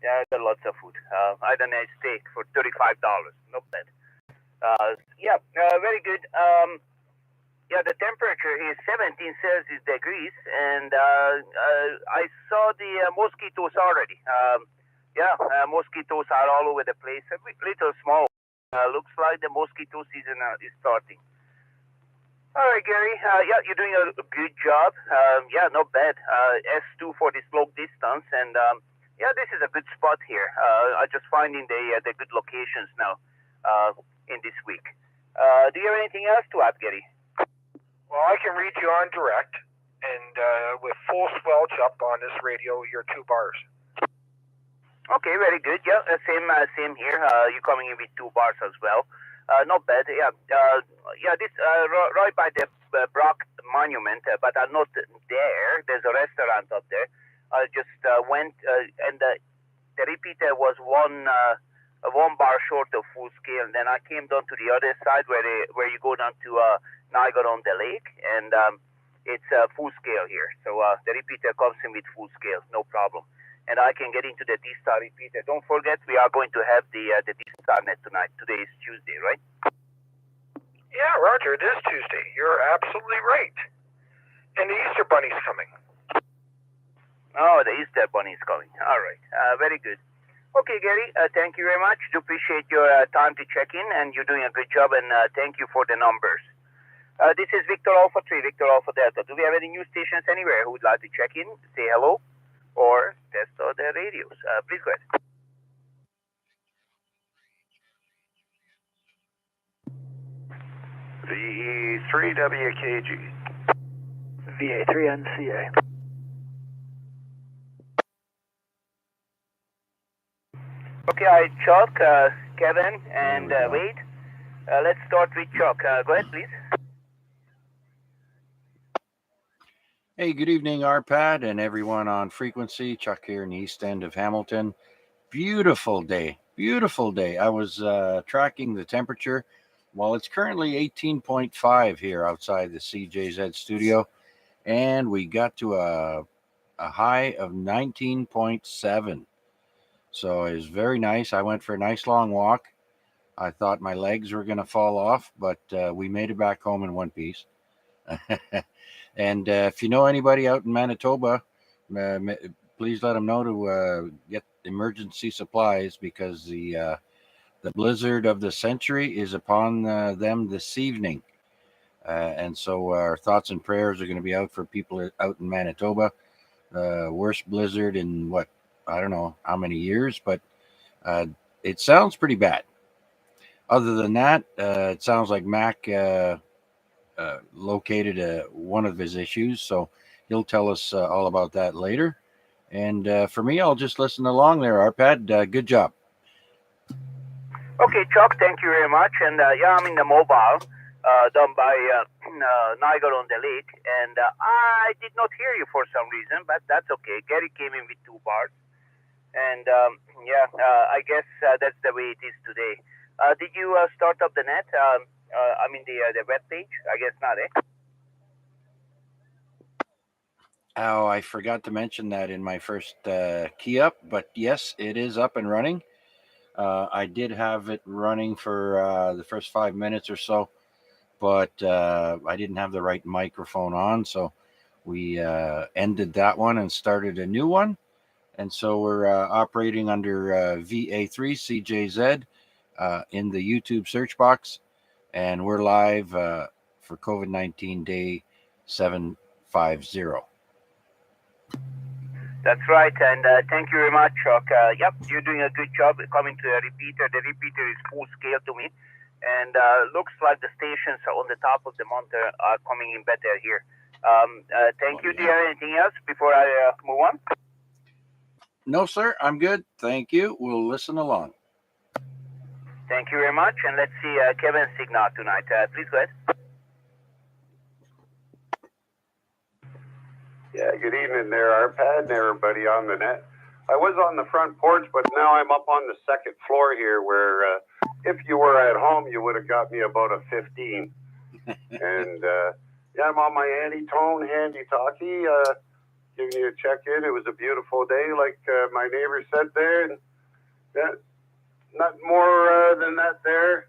Yeah, I got lots of food. I had a nice steak for $35. Not bad. Yeah, very good. Yeah, the temperature is 17 Celsius degrees, and I saw the mosquitoes already. Mosquitoes are all over the place. A little small. Looks like the mosquito season is starting. All right, Gary. Yeah, you're doing a good job. Yeah, not bad. S2 for this long distance, and yeah, this is a good spot here. I'm just finding the good locations now in this week. Do you have anything else to add, Gary? Well, I can read you on direct, and with full squelch up on this radio, you're 2 bars. Okay, very good. Yeah, same here. You're coming in with 2 bars as well. Not bad. Yeah, this right by the Brock Monument, but I'm not there. There's a restaurant up there. I just went, and the repeater was one bar short of full scale. And then I came down to the other side where you go down to Niagara on the Lake, and it's full scale here. So the repeater comes in with full scale, no problem. And I can get into the D-Star repeater. Don't forget, we are going to have the D-Star net tonight. Today is Tuesday, right? Yeah, Roger, it is Tuesday. You're absolutely right. And the Easter Bunny's coming. Oh, the Easter Bunny's coming. All right. Very good. Okay, Gary, thank you very much. Do appreciate your time to check in, and you're doing a good job, and thank you for the numbers. This is Victor Alpha 3, Victor Alpha Delta. Do we have any news stations anywhere who would like to check in, say hello, or test out their radios? Please go ahead. VE3WKG. VA3NCA. Okay, I Chuck, Kevin, and Wade. Let's start with Chuck. Go ahead, please. Hey, good evening, Arpad, and everyone on frequency. Chuck here in the east end of Hamilton. Beautiful day. Beautiful day. I was tracking the temperature. Well, it's currently 18.5 here outside the CJZ studio, and we got to a high of 19.7. So it was very nice. I went for a nice long walk. I thought my legs were going to fall off, but we made it back home in one piece. And if you know anybody out in Manitoba, please let them know to get emergency supplies, because the blizzard of the century is upon them this evening. And so our thoughts and prayers are going to be out for people out in Manitoba. Worst blizzard in what, I don't know how many years, but it sounds pretty bad. Other than that, it sounds like Mac located one of his issues, so he'll tell us all about that later. And for me, I'll just listen along there. Arpad, good job. Okay, Chuck, thank you very much. And yeah, I'm in the mobile down by Niagara on the Lake, and I did not hear you for some reason, but that's okay. Gary came in with 2 bars, and I guess that's the way it is today. Did you start up the net? The web page? I guess not, eh? Oh, I forgot to mention that in my first key up, but yes, it is up and running. I did have it running for the first 5 minutes or so, but I didn't have the right microphone on, so we ended that one and started a new one. And so we're operating under VA3 CJZ in the YouTube search box, and we're live for COVID-19 Day 750. That's right, and thank you very much, Chuck. Yep, you're doing a good job coming to the repeater. The repeater is full scale to me, and looks like the stations on the top of the mountain are coming in better here. Thank you. Yeah. Do you have anything else before I move on? No, sir, I'm good. Thank you. We'll listen along. Thank you very much, and let's see Kevin's signal tonight. Please go ahead. Yeah, good evening there, Arpad, and everybody on the net. I was on the front porch, but now I'm up on the second floor here, where if you were at home, you would have got me about a 15. And I'm on my Anti-Tone handy talkie. giving you a check-in. It was a beautiful day, like my neighbor said there, and not more than that there.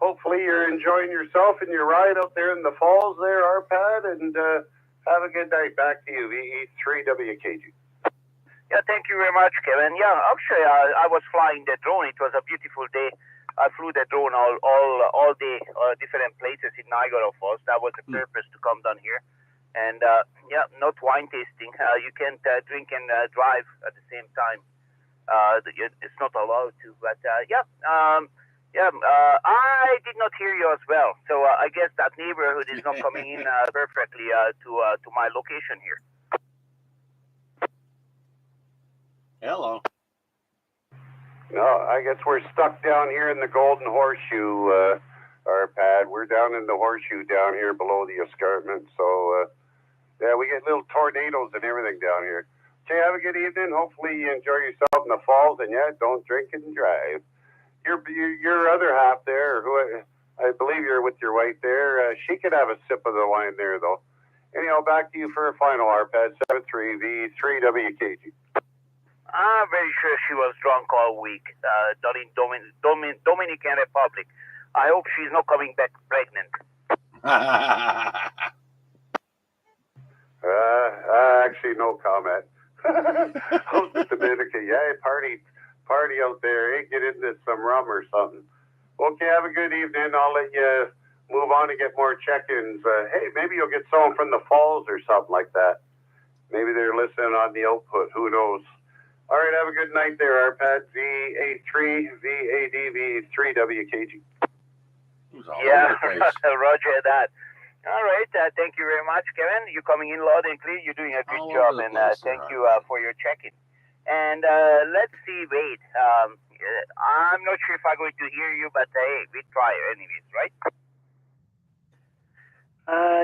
Hopefully you're enjoying yourself and your ride out there in the falls there, Arpad, and have a good night. Back to you, VE3WKG. Yeah, thank you very much, Kevin. Yeah, actually, I was flying the drone. It was a beautiful day. I flew the drone all day, different places in Niagara Falls. That was the purpose to come down here. And yeah, not wine tasting. You can't drink and drive at the same time. It's not allowed to. But yeah, I did not hear you as well. So I guess that neighborhood is not coming in perfectly to my location here. Hello. No, I guess we're stuck down here in the Golden Horseshoe, Arpad. We're down in the horseshoe down here below the escarpment. So, yeah, we get little tornadoes and everything down here. Okay, have a good evening. Hopefully you enjoy yourself in the falls. And, yeah, don't drink and drive. Your other half there, who I believe you're with your wife there, she could have a sip of the wine there, though. Anyhow, back to you for a final, Arpad 73V3WKG. I'm very sure she was drunk all week down in Dominican Republic. I hope she's not coming back pregnant. Actually, no comment. How's the Dominican? Yeah, party out there. Hey, get into some rum or something. Okay, have a good evening. I'll let you move on and get more check-ins. Hey, maybe you'll get someone from the falls or something like that. Maybe they're listening on the output. Who knows? All right, have a good night there, Arpad. VA3VADV3WKG. Yeah, roger that. All right, thank you very much, Kevin. You're coming in loud and clear. You're doing a good job, and thank you for your check-in. And let's see, wait. I'm not sure if I'm going to hear you, but hey, we try anyways, right?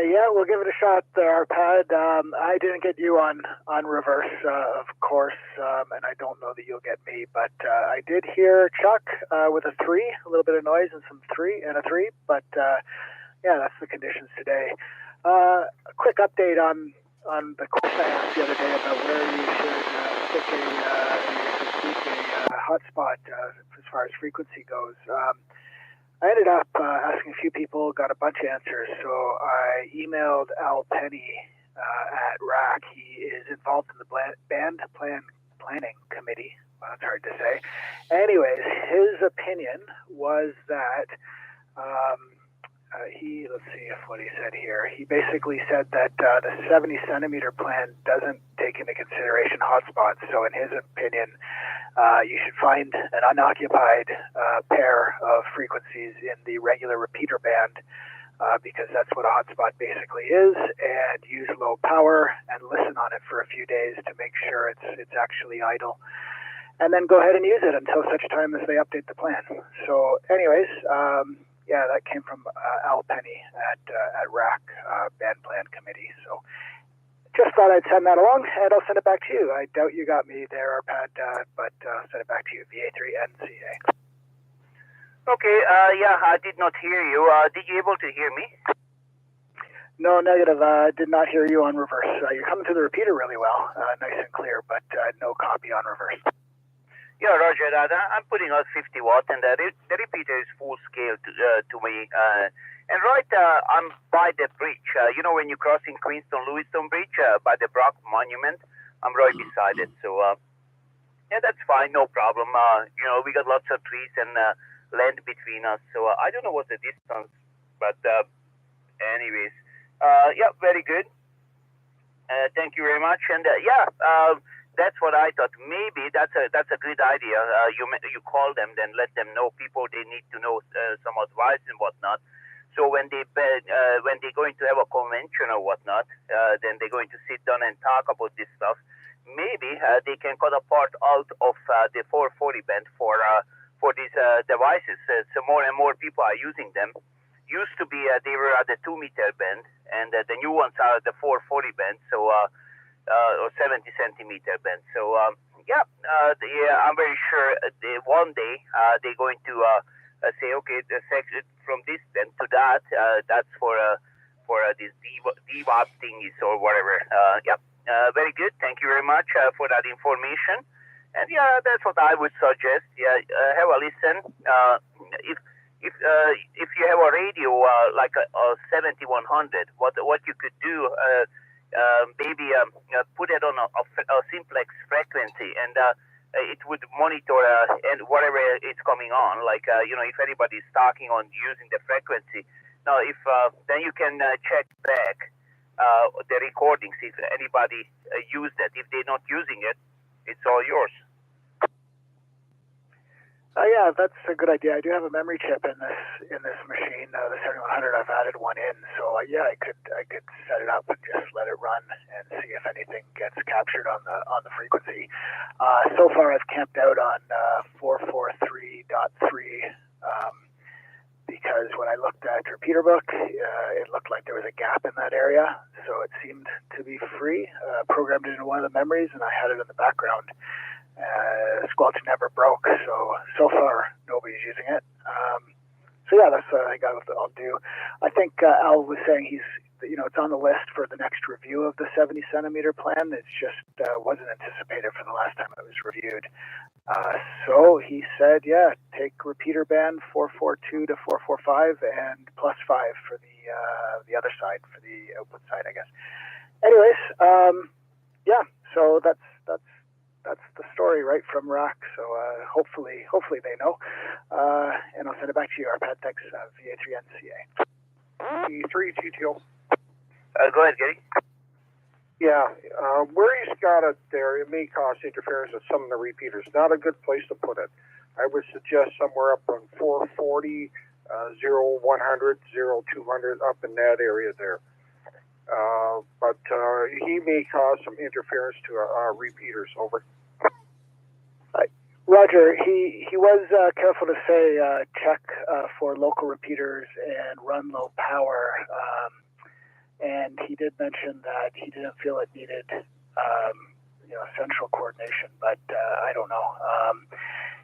Yeah, we'll give it a shot there, Arpad. I didn't get you on reverse, of course, and I don't know that you'll get me, but I did hear Chuck with a 3, a little bit of noise and a 3, but yeah, that's the conditions today. A quick update on the question I asked the other day about where you should stick a hotspot as far as frequency goes. I ended up asking a few people, got a bunch of answers. So I emailed Al Penny at RAC. He is involved in the band planning committee. Well, that's hard to say. Anyways, his opinion was that let's see what he said here. He basically said that the 70 centimeter plan doesn't take into consideration hotspots. So in his opinion, you should find an unoccupied pair of frequencies in the regular repeater band because that's what a hotspot basically is, and use low power and listen on it for a few days to make sure it's actually idle. And then go ahead and use it until such time as they update the plan. So anyways, yeah, that came from Al Penny at RAC, Band Plan Committee. So just thought I'd send that along, and I'll send it back to you. I doubt you got me there, Arpad, but send it back to you, VA3NCA. Okay, yeah, I did not hear you. Did you able to hear me? No, negative. Did not hear you on reverse. You're coming through the repeater really well, nice and clear, but no copy on reverse. Yeah, roger that. I'm putting out 50 watt, and the repeater is full scale to me. And right, I'm by the bridge. You know, when you're crossing Queenston-Lewiston Bridge by the Brock Monument, I'm right beside it. So, yeah, that's fine, no problem. You know, we got lots of trees and land between us. So I don't know what's the distance, but anyways, yeah, very good. Thank you very much. And yeah. That's what I thought. Maybe that's a good idea. You call them, then let them know. People, they need to know some advice and whatnot. So when they're going to have a convention or whatnot, then they're going to sit down and talk about this stuff. Maybe they can cut a part out of the 440 band for these devices. So more and more people are using them. Used to be they were at the 2 meter band, and the new ones are at the 440 band. So. Or 70 centimeter band. So yeah, I'm very sure one day they're going to say, okay, the section from this band to that, that's for this DWAP thingies or whatever. Yeah, Very good. Thank you very much for that information. And yeah, that's what I would suggest. Yeah, have a listen. If you have a radio like a 7100, what you could do, maybe put it on a simplex frequency, and it would monitor and whatever it's coming on. Like if anybody's talking on using the frequency. Now, if then you can check back the recordings if anybody used it. If they're not using it, it's all yours. Yeah, that's a good idea. I do have a memory chip in this machine, the 7100. I've added one in, so yeah, I could set it up and just let it run and see if anything gets captured on the frequency. So far, I've camped out on 443.3 because when I looked at repeater book, it looked like there was a gap in that area, so it seemed to be free. Programmed it into one of the memories, and I had it in the background. Squelch never broke, so far nobody's using it. So yeah, that's what I think I'll do. I think Al was saying it's on the list for the next review of the 70 centimeter plan. It's just wasn't anticipated for the last time it was reviewed. So he said, yeah, take repeater band 442 to 445 and +5 for the other side, for the output side, I guess. Anyways, yeah, so that's the story right from RAC. So hopefully they know. And I'll send it back to you, Arpad. Thanks, VA3NCA. E3 TTO. Go ahead, Gary. Yeah, where he's got it there, it may cause interference with some of the repeaters. Not a good place to put it. I would suggest somewhere up on 440, 0100, 0200, up in that area there. But he may cause some interference to our repeaters. Over. Roger, he was careful to say check for local repeaters and run low power. And he did mention that he didn't feel it needed central coordination, but I don't know.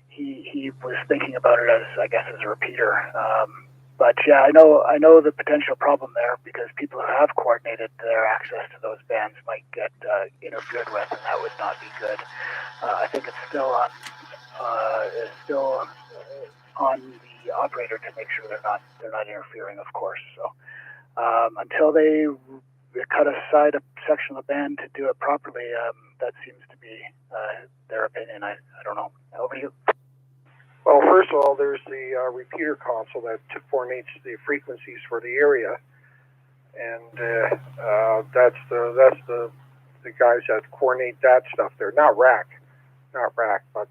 He was thinking about it as, I guess, as a repeater. But yeah, I know the potential problem there, because people who have coordinated their access to those bands might get interfered with, and that would not be good. I think it's still on the operator to make sure they're not interfering, of course. So until they cut aside a section of the band to do it properly, that seems to be their opinion. I don't know. Over to you. Well, first of all, there's the repeater console that coordinates the frequencies for the area, and that's the guys that coordinate that stuff there. Not RAC, but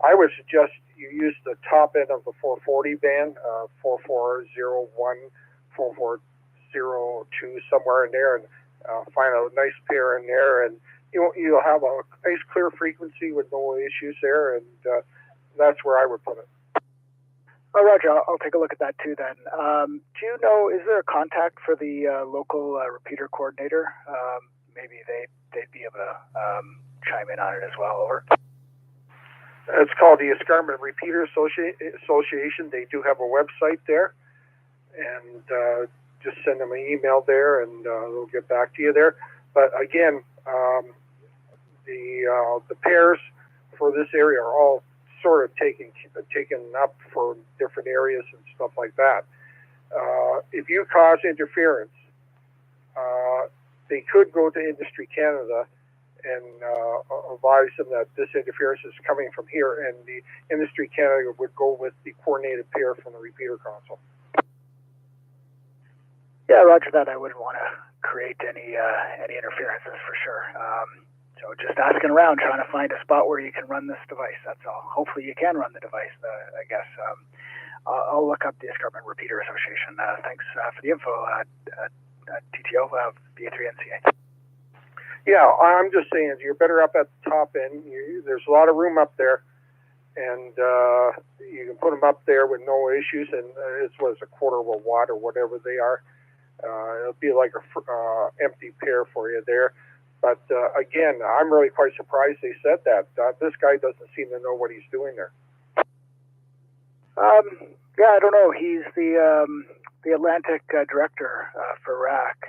I would suggest you use the top end of the 440 band, 4401, 4402, somewhere in there, and find a nice pair in there, and you'll have a nice clear frequency with no issues there, and that's where I would put it. Oh, Roger, I'll take a look at that too then. Do you know, is there a contact for the local repeater coordinator? Maybe they'd be able to chime in on it as well. Over. It's called the Escarpment Repeater Association. They do have a website there, and just send them an email there, and they'll get back to you there. But again, the pairs for this area are all sort of taken up for different areas and stuff like that. If you cause interference, they could go to Industry Canada and advise them that this interference is coming from here, and the Industry Canada would go with the coordinated pair from the repeater console. Yeah, Roger that. I wouldn't want to create any interferences for sure. So just asking around, trying to find a spot where you can run this device. That's all. Hopefully you can run the device, I guess. I'll look up the Escarpment Repeater Association. Thanks for the info, TTO, VA3NCA. Yeah, I'm just saying, you're better up at the top end. There's a lot of room up there, and you can put them up there with no issues, and it's a quarter of a watt or whatever they are. It'll be like a empty pair for you there. But again, I'm really quite surprised they said that. This guy doesn't seem to know what he's doing there. Yeah, I don't know. He's the Atlantic director for RAC,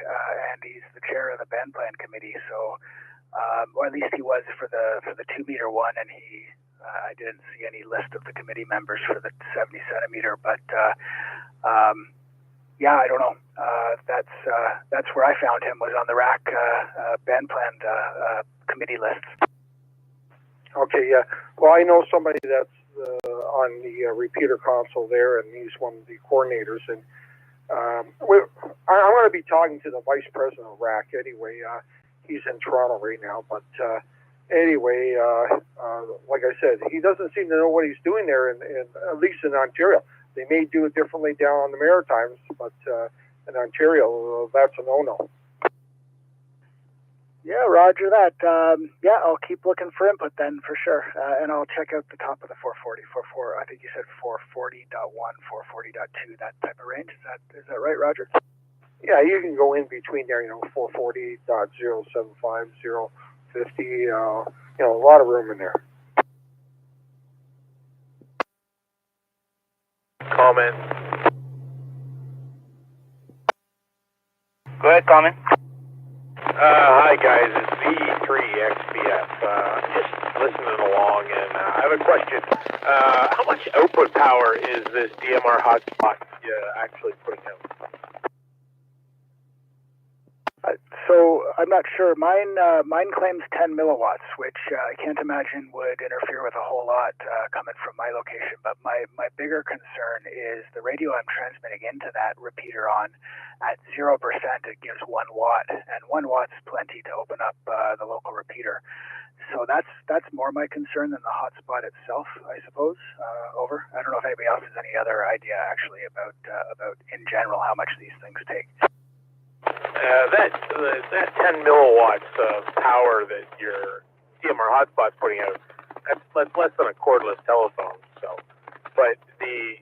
and he's the chair of the band plan committee. So or at least he was for the 2 meter one, and I didn't see any list of the committee members for the 70 centimeter, but yeah, I don't know. That's where I found him, was on the RAC band plan committee list. Okay, yeah. Well, I know somebody that's on the repeater console there, and he's one of the coordinators. And I'm going to be talking to the vice president of RAC anyway. He's in Toronto right now, but anyway, like I said, he doesn't seem to know what he's doing there, at least in Ontario. They may do it differently down on the Maritimes, but in Ontario, that's a no-no. Yeah, roger that. Yeah, I'll keep looking for input then, for sure. And I'll check out the top of the 440, I think you said 440.1, 440.2, that type of range. Is that right, Roger? Yeah, you can go in between there, 440.075, 050, a lot of room in there. Comment. Go ahead, comment. Hi guys, it's V3XBF. Just listening along, and I have a question. How much output power is this DMR hotspot actually putting out? So I'm not sure. Mine claims 10 milliwatts, which I can't imagine would interfere with a whole lot coming from my location. But my bigger concern is the radio I'm transmitting into that repeater on. At 0%, it gives 1 watt, and 1 watt's plenty to open up the local repeater. So that's more my concern than the hotspot itself, I suppose. Over. I don't know if anybody else has any other idea actually about in general how much these things take. That 10 milliwatts of power that your DMR hotspot's putting out, that's less than a cordless telephone. So, but the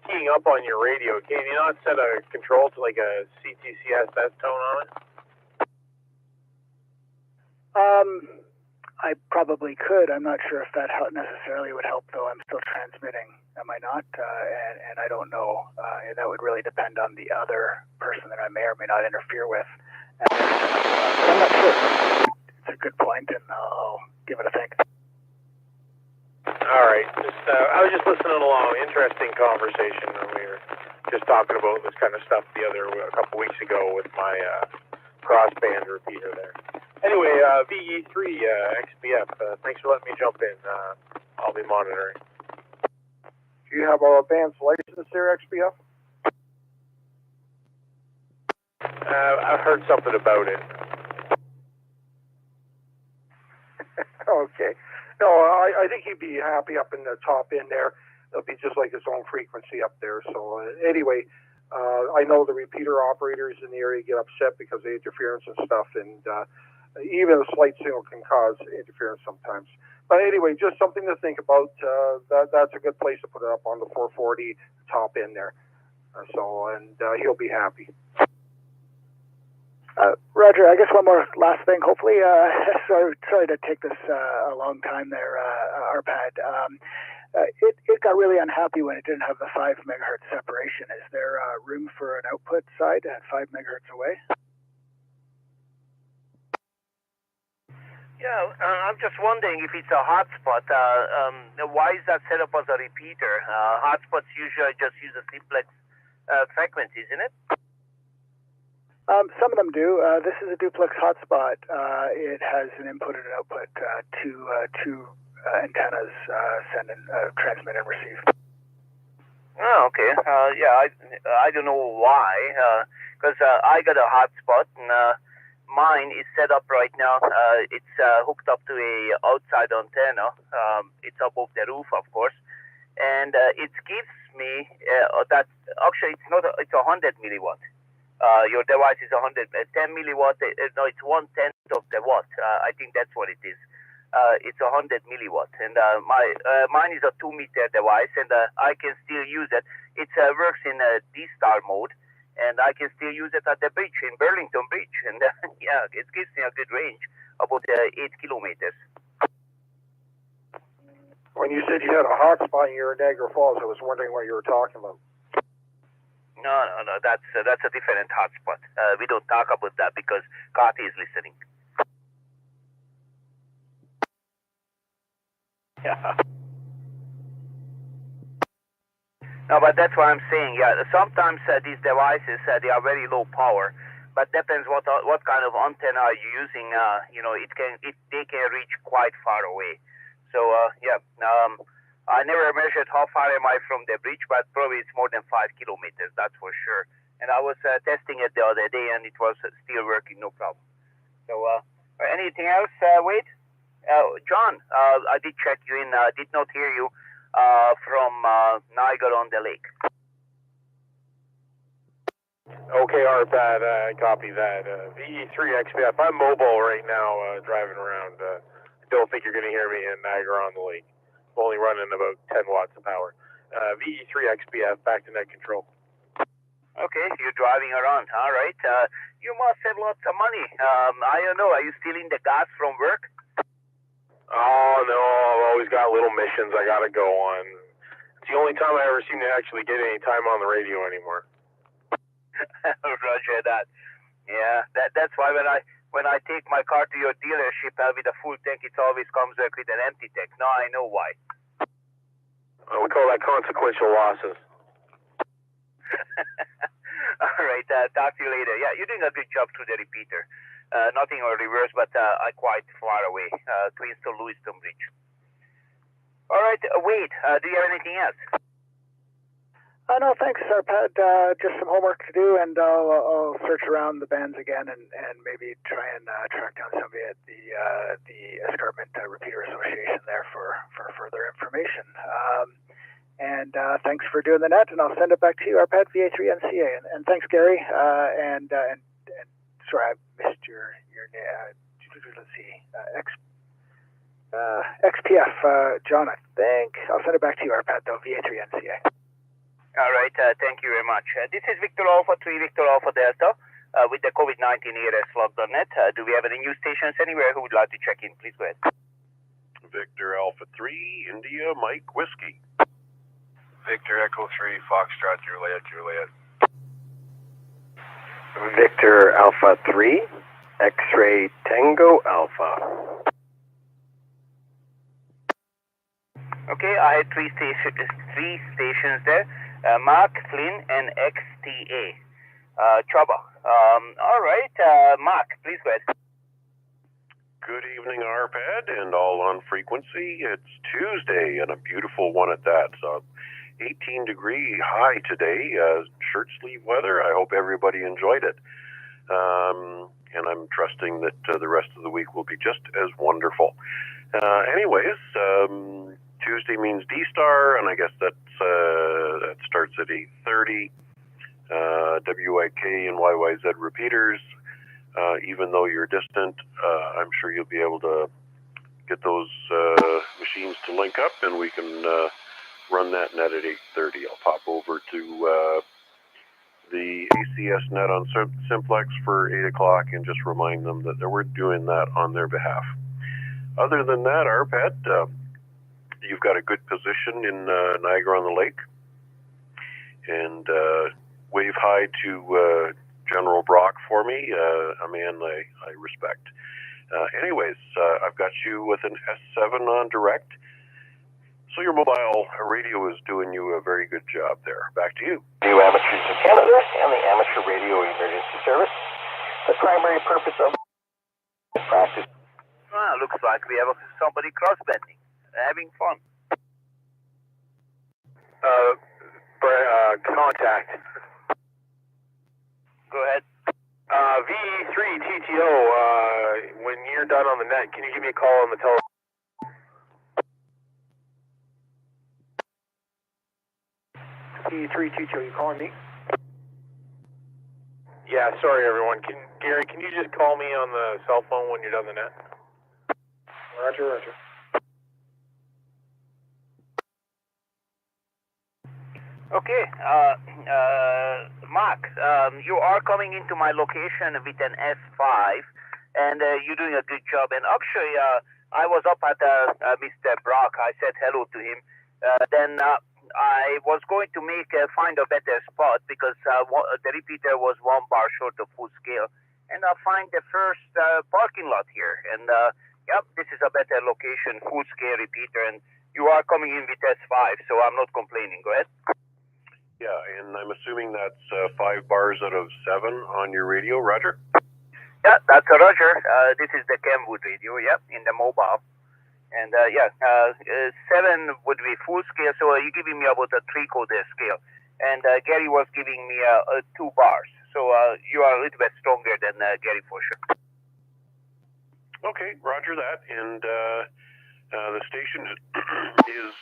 keying up on your radio, can you not set a control to like a CTCSS tone on it? I probably could. I'm not sure if that necessarily would help, though. I'm still transmitting, am I not? And I don't know. That would really depend on the other person that I may or may not interfere with. But I'm not sure. It's a good point, and I'll give it a think. All right. I was just listening along. Interesting conversation. We were just talking about this kind of stuff a couple weeks ago with my crossband repeater there. Anyway, VE3 XBF, thanks for letting me jump in. I'll be monitoring. Do you have our advanced license there, XBF? I've heard something about it. Okay. No, I think he'd be happy up in the top end there. It'll be just like his own frequency up there. So anyway, I know the repeater operators in the area get upset because of interference and stuff, and even a slight signal can cause interference sometimes. But anyway, just something to think about. That's a good place to put it up on the 440 top end there. And he'll be happy. Roger, I guess one more last thing. Hopefully, sorry to take this a long time there, RPAD. It got really unhappy when it didn't have the 5 megahertz separation. Is there room for an output side at 5 megahertz away? Yeah, I'm just wondering if it's a hotspot. Why is that set up as a repeater? Hotspots usually just use a simplex frequency, isn't it? Some of them do. This is a duplex hotspot. It has an input and an output, two antennas transmit and receive. Oh, okay. Yeah, I don't know why, because I got a hotspot, and mine is set up right now. It's hooked up to a outside antenna. It's above the roof, of course, and it gives me that. Actually, it's not. It's 100 milliwatt. Your device is 10 milliwatt. No, it's 1/10 of the watt. I think that's what it is. It's 100 milliwatt, and mine is a 2-meter device, and I can still use it. It works in D-Star mode, and I can still use it at the bridge in Burlington Bridge, and yeah, it gives me a good range, about 8 kilometers. When you said you had a hotspot here in Niagara Falls, I was wondering what you were talking about. No, that's a different hotspot. We don't talk about that because Kati is listening. Yeah. No, but that's what I'm saying. Yeah, sometimes these devices they are very low power, but depends what kind of antenna are you using. They can reach quite far away. So I never measured how far am I from the bridge, but probably it's more than 5 kilometers. That's for sure. And I was testing it the other day, and it was still working, no problem. So anything else, Wade? John, I did check you in. Did not hear you. From Niagara-on-the-Lake. Okay, RPAD, I copy that. VE3 XPF. I'm mobile right now, driving around. I don't think you're going to hear me in Niagara-on-the-Lake. I'm only running about 10 watts of power. VE3 XPF, back to net control. Okay, you're driving around. All right. You must have lots of money. I don't know. Are you stealing the gas from work? Oh, no, I've always got little missions I gotta go on. It's the only time I ever seem to actually get any time on the radio anymore. Roger that. Yeah, that's why when I take my car to your dealership with a full tank, it always comes back with an empty tank. Now I know why. We call that consequential losses. All right, talk to you later. Yeah, you're doing a good job through the repeater. Nothing on reverse, but quite far away, Queenstown Lewiston Bridge. All right, Wade, do you have anything else? No, thanks, Arpad. Just some homework to do, and I'll search around the bands again and maybe try and track down somebody at the Escarpment Repeater Association there for further information. And thanks for doing the net, and I'll send it back to you, Arpad, VA3NCA. And thanks, Gary. And sorry, I missed your let's see, XPF, John, I think. I'll send it back to you, Arpad, though, VA3NCA. All right, thank you very much. This is Victor Alpha 3, Victor Alpha Delta, with the COVID-19 ERS-log.net. Do we have any news stations anywhere who would like to check in? Please go ahead. Victor Alpha 3, India, Mike Whiskey. Victor Echo 3, Foxtrot, Juliet, Juliet. Victor Alpha 3, X-Ray Tango Alpha. Okay, I had three stations there, Mark, Flynn, and XTA. Trouble. All right, Mark, please go ahead. Good evening, RPAD, and all on frequency. It's Tuesday, and a beautiful one at that. So 18-degree high today, shirt sleeve weather. I hope everybody enjoyed it. And I'm trusting that the rest of the week will be just as wonderful. Anyways, Tuesday means D-Star, and I guess that starts at 8:30. WIK and YYZ repeaters. Even though you're distant, I'm sure you'll be able to get those machines to link up, and we can run that net at 8:30. I'll pop over to the ACS net on Simplex for 8 o'clock and just remind them that we're doing that on their behalf. Other than that, RPAD, you've got a good position in Niagara-on-the-Lake, and wave hi to General Brock for me, a man I respect. Anyways, I've got you with an S7 on direct, so your mobile radio is doing you a very good job there. Back to you. New Amateurs in Canada and the Amateur Radio Emergency Service. The primary purpose of practice. Looks like we have somebody cross-bending, having fun. Contact. Go ahead. VE3 TTO, when you're done on the net, can you give me a call on the telephone? VE3 TTO, you calling me? Yeah, sorry everyone. Gary, can you just call me on the cell phone when you're done the net? Roger, roger. Okay, Mark, you are coming into my location with an S5, and you're doing a good job. And actually, I was up at Mr. Brock. I said hello to him. Then I was going to find a better spot because the repeater was 1 bar short of full scale. And I find the first parking lot here. And yep, this is a better location, full scale repeater. And you are coming in with S5, so I'm not complaining. Go ahead. Yeah, and I'm assuming that's 5 bars out of 7 on your radio, Roger? Yeah, that's a Roger. This is the Kenwood radio, in the mobile. And 7 would be full scale, so you're giving me about a 3-quarter scale. And Gary was giving me 2 bars. So you are a little bit stronger than Gary for sure. Okay, Roger that. And the station is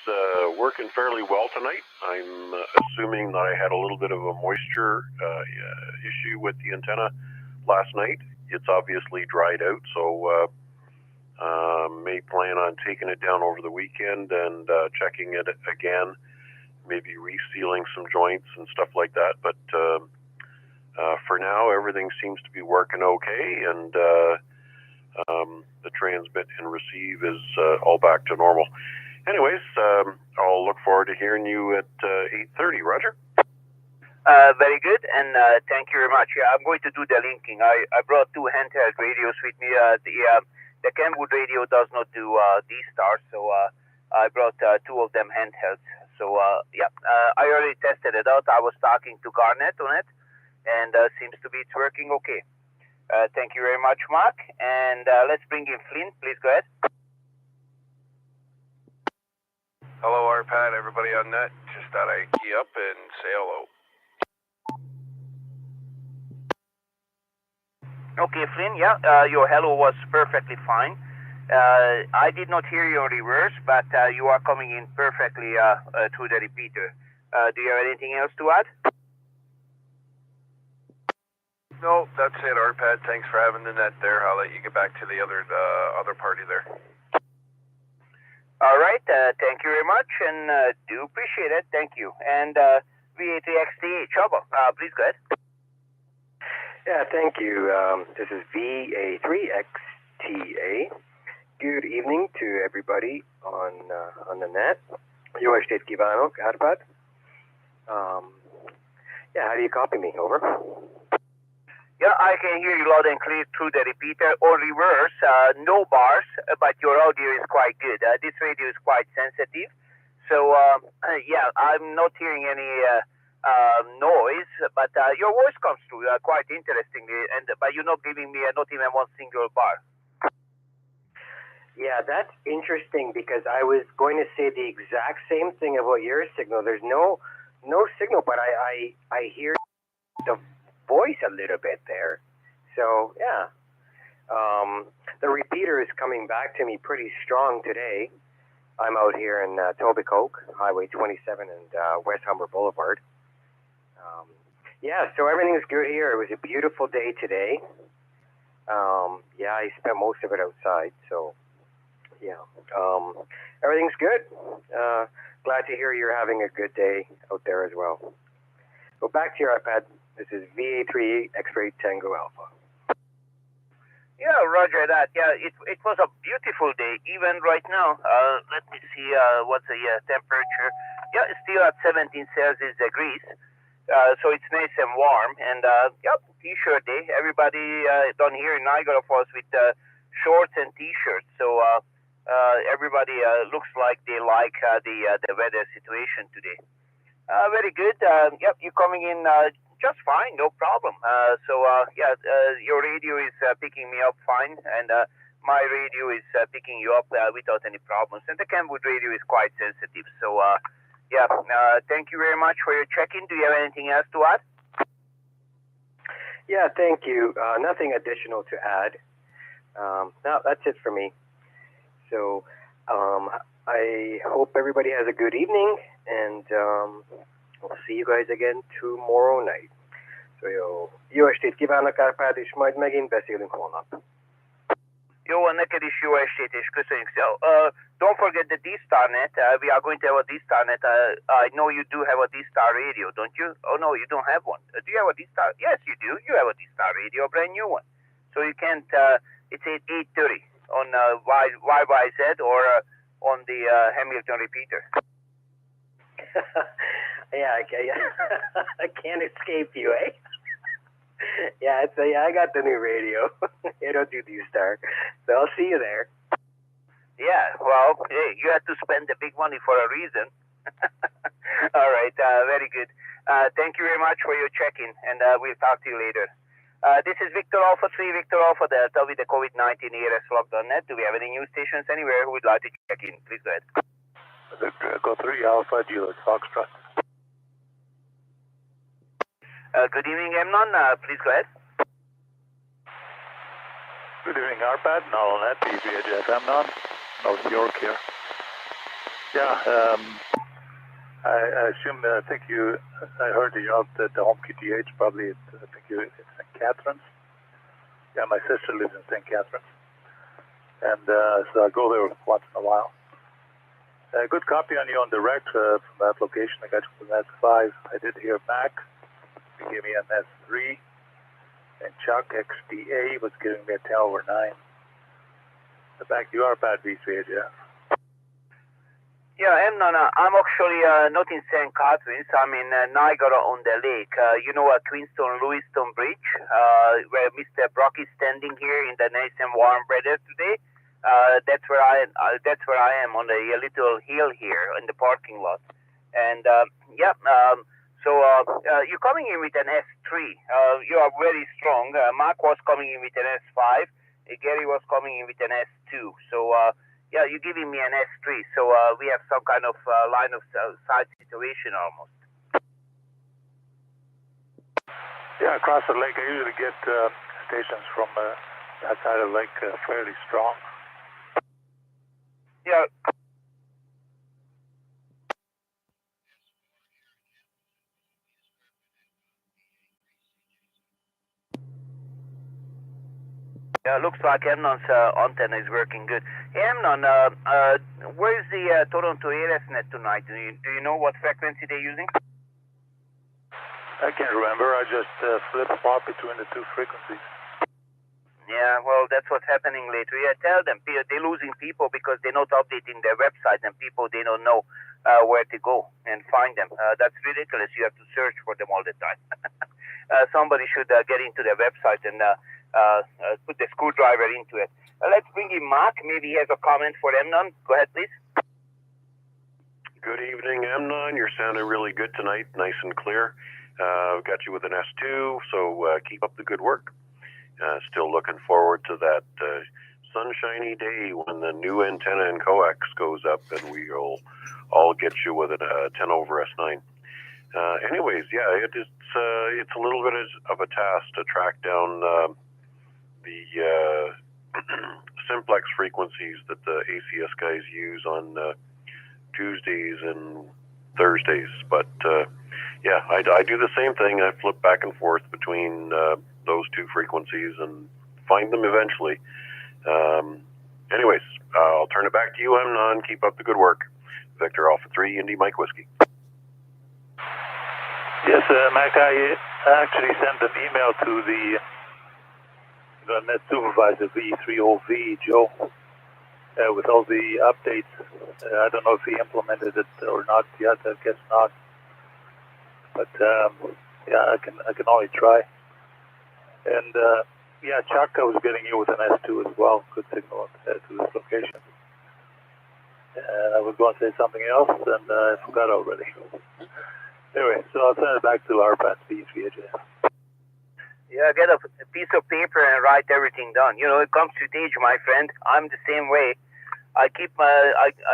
working fairly well tonight. I'm assuming that I had a little bit of a moisture issue with the antenna last night. It's obviously dried out, so may plan on taking it down over the weekend and checking it again, maybe resealing some joints and stuff like that. But for now, everything seems to be working okay, and the transmit and receive is all back to normal. Anyways, I'll look forward to hearing you at 8:30, Roger. Very good, and thank you very much. Yeah, I'm going to do the linking. I brought 2 handheld radios with me. The Kenwood radio does not do D-Star, so I brought 2 of them handhelds. So I already tested it out. I was talking to Garnet on it, and seems to be it's working okay. Thank you very much, Mark. And let's bring in Flynn. Please go ahead. Hello, RPAD, everybody on net. Just thought I'd key up and say hello. Okay, Flynn, your hello was perfectly fine. I did not hear you on reverse, but you are coming in perfectly through the repeater. Do you have anything else to add? No, that's it, RPAD. Thanks for having the net there. I'll let you get back to the other party there. All right, thank you very much, and do appreciate it. Thank you. And VA3XTA, Chubba, please go ahead. Yeah, thank you. This is VA3XTA. Good evening to everybody on the net. Jó estét kívánok, Árpád. Yeah, how do you copy me? Over. Yeah, I can hear you loud and clear through the repeater. Or reverse, no bars, but your audio is quite good. This radio is quite sensitive. So, I'm not hearing any noise, but your voice comes through quite interestingly, but you're not giving me not even one single bar. Yeah, that's interesting because I was going to say the exact same thing about your signal. There's no signal, but I hear the voice a little bit there. So yeah, the repeater is coming back to me pretty strong today. I'm out here in Tobicoke, Highway 27 and West Humber Boulevard. So everything's good here. It was a beautiful day today. I spent most of it outside, so everything's good. Glad to hear you're having a good day out there as well. So back to your iPad. This is VA3 X-Ray Tango Alpha. Yeah, roger that. Yeah, it was a beautiful day, even right now. Let me see what's the temperature. Yeah, it's still at 17 Celsius degrees. So it's nice and warm. And, t-shirt day. Everybody down here in Niagara Falls with shorts and t-shirts. So everybody looks like they like the weather situation today. Very good. You're coming in just fine, no problem. Your radio is picking me up fine, and my radio is picking you up without any problems. And the Kenwood radio is quite sensitive. So, thank you very much for your check-in. Do you have anything else to add? Yeah, thank you. Nothing additional to add. No, that's it for me. So, I hope everybody has a good evening, and we'll see you guys again tomorrow night. So, jó estét kívánok, Árpád, és majd megint beszélünk holnap. Jó, neked is jó estét, és köszönjük. So, don't forget the D-Star net. We are going to have a D-Star net. I know you do have a D-Star radio, don't you? Oh, no, you don't have one. Do you have a D-Star? Yes, you do. You have a D-Star radio, a brand new one. So you can't, it's at 8:30 on YYZ or on the Hamilton repeater. I can't escape you, eh? I got the new radio. I don't do D-Star. So I'll see you there. Yeah, well, hey, you had to spend the big money for a reason. All right, very good. Thank you very much for your check-in, and we'll talk to you later. This is Victor Alpha 3, Victor Alpha Delta with the COVID-19 ARS log.net. Do we have any news stations anywhere who would like to check in? Please go ahead. Victor Echo 3, Alpha, Juliet Foxtrot. Good evening, Amnon. Please go ahead. Good evening, Arpad. Nolan at PBHF Amnon, North York here. Yeah, I assume, I heard you out at the home QTH, probably it's St. Catharines. Yeah, my sister lives in St. Catharines. And so I go there once in a while. Good copy on you on direct from that location. I got you from S5. I did hear Mac. He gave me an S3. And Chuck XDA was giving me a 10/9. Back to you, Arpad V3HF. Yeah, Amnon, I'm actually not in St. Catharines. I'm in Niagara on the Lake. You know, Queenstown-Lewiston Bridge, where Mr. Brock is standing here in the nice and warm weather today. That's where I am on a little hill here in the parking lot. And so you're coming in with an S3. You are very strong. Mark was coming in with an S5. Gary was coming in with an S2. So yeah, you're giving me an S3. So we have some kind of line of sight situation almost. Yeah, across the lake, I usually get stations from that side of the lake fairly strong. Yeah. Yeah, looks like Amnon's antenna is working good. Hey, Amnon, where's the Toronto ARSnet tonight? Do you know what frequency they're using? I can't remember. I just flip-flop between the two frequencies. Yeah, well, that's what's happening lately. Yeah, tell them they're losing people because they're not updating their website, and people, they don't know where to go and find them. That's ridiculous. You have to search for them all the time. Somebody should get into their website and put the screwdriver into it. Let's bring in Mark. Maybe he has a comment for Amnon. Go ahead, please. Good evening, Amnon. You're sounding really good tonight, nice and clear. Got you with an S2, so keep up the good work. Still looking forward to that sunshiny day when the new antenna and coax goes up, and we'll all get you with a 10/S9. Anyways, yeah, it's a little bit of a task to track down the simplex frequencies that the ACS guys use on Tuesdays and Thursdays. But yeah, I do the same thing. I flip back and forth between those two frequencies and find them eventually. Anyways, I'll turn it back to you, Amnon. Keep up the good work. Victor Alpha 3, Indy Mike Whiskey. Yes, Mac, I actually sent an email to the net supervisor V30V, Joe, with all the updates. I don't know if he implemented it or not yet. I guess not. But yeah, I can only try. And yeah, Chuck, I was getting you with an S2 as well. Good signal to this location. And I was going to say something else, and I forgot already. Anyway, so I'll send it back to Arpad V3HF. Yeah, get a piece of paper and write everything down. You know, it comes to stage, my friend. I'm the same way. I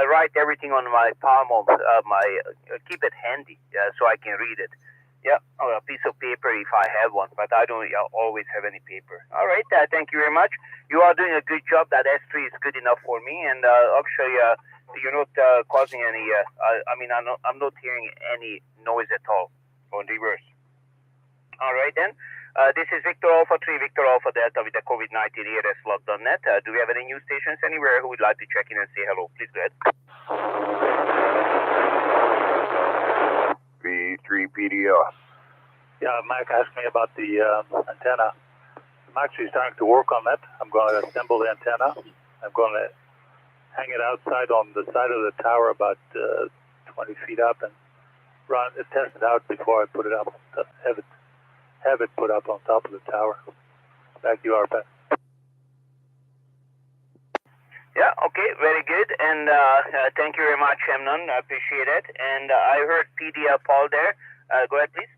write everything on my palm of keep it handy so I can read it. Yeah, a piece of paper if I have one, but I don't always have any paper. All right, thank you very much. You are doing a good job. That S3 is good enough for me, and actually, you're not causing any. I'm not hearing any noise at all on reverse. All right then. This is Victor Alpha 3, Victor Alpha Delta with the COVID-19 ARS log.net. Do we have any news stations anywhere who would like to check in and say hello? Please go ahead. V3PDR. Yeah, Mike asked me about the antenna. I'm actually starting to work on that. I'm going to assemble the antenna. I'm going to hang it outside on the side of the tower about 20 feet up and test it out before I put it up. Have it put up on top of the tower. Back to you, Arpad. Yeah, okay, very good. And thank you very much, Amnon. I appreciate it. And I heard PD Paul there. Go ahead, please.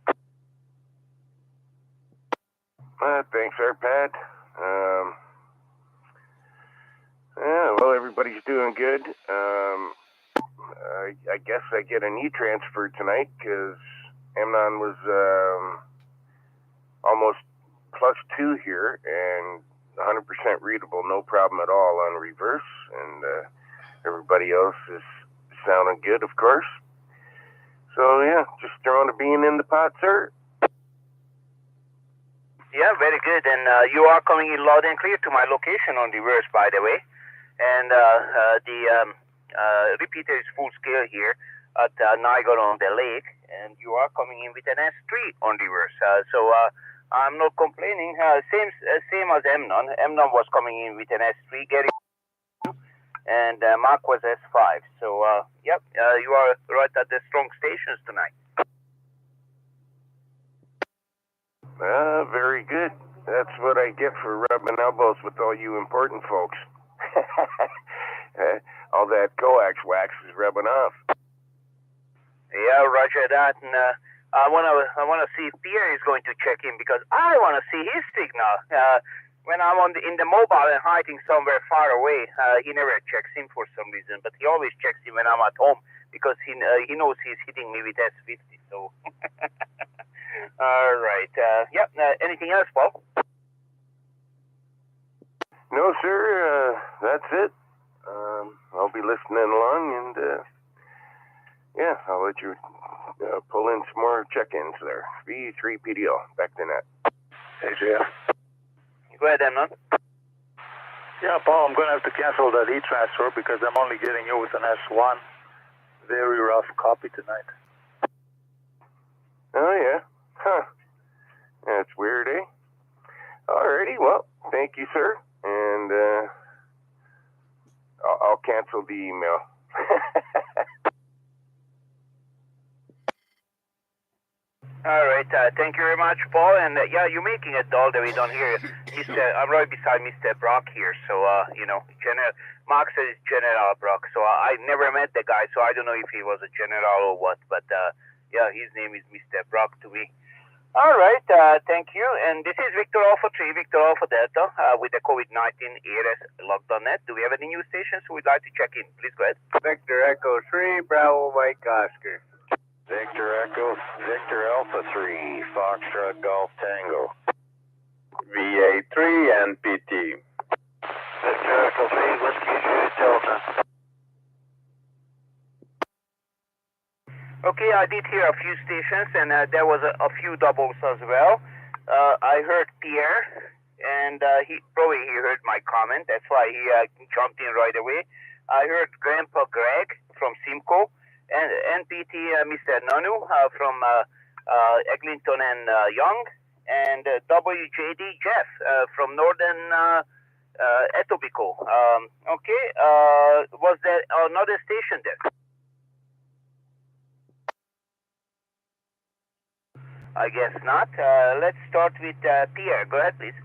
Thanks, Arpad. Yeah, well, everybody's doing good. I guess I get an e-transfer tonight because Amnon was almost +2 here and 100% readable, no problem at all on reverse. And everybody else is sounding good, of course. So, yeah, just throwing a bean in the pot, sir. Yeah, very good. And you are coming in loud and clear to my location on reverse, by the way. And the repeater is full scale here at Niagara-on-the-Lake, and you are coming in with an S3 on reverse. So I'm not complaining. Same as Amnon. Amnon was coming in with an S3, Gary, and Mark was S5. So yep, you are right at the strong stations tonight. Very good. That's what I get for rubbing elbows with all you important folks. All that coax wax is rubbing off. Yeah, roger that. And I wanna see if Pierre is going to check in because I wanna see his signal. When I'm in the mobile and hiding somewhere far away, he never checks in for some reason. But he always checks in when I'm at home because he knows he's hitting me with S50. So, all right. Yep. Anything else, Paul? No, sir. That's it. I'll be listening along, and yeah, I'll let you pull in some more check-ins there. V3PDO, back to net. Hey, Jeff. Go ahead, Amnon. Yeah, Paul, I'm going to have to cancel that e-transfer because I'm only getting you with an S1. Very rough copy tonight. Oh, yeah? Huh. That's weird, eh? Alrighty, well, thank you, sir. And I'll cancel the email. All right. Thank you very much, Paul. And yeah, you're making it all the way down here. I'm right beside Mr. Brock here. So, you know, Mark says it's General Brock. So I never met the guy, so I don't know if he was a general or what. But yeah, his name is Mr. Brock to me. All right. Thank you. And this is Victor Alpha 3, Victor Alpha Delta with the COVID-19 ARS logged on net. Do we have any new stations who would like to check in? Please go ahead. Victor Echo 3, Bravo Mike Oscar. Victor Echo, Victor Alpha 3, Foxtrot Golf Tango. VA3 and PT. Victor Echo 3, Whiskey Juliet Delta. Okay, I did hear a few stations, and there was a few doubles as well. I heard Pierre, and he heard my comment. That's why he jumped in right away. I heard Grandpa Greg from Simcoe, and NPT Mr. Nanu from Eglinton and Young, and WJD Jeff from Northern Etobicoke. Okay, was there another station there? I guess not. Let's start with Pierre. Go ahead, please.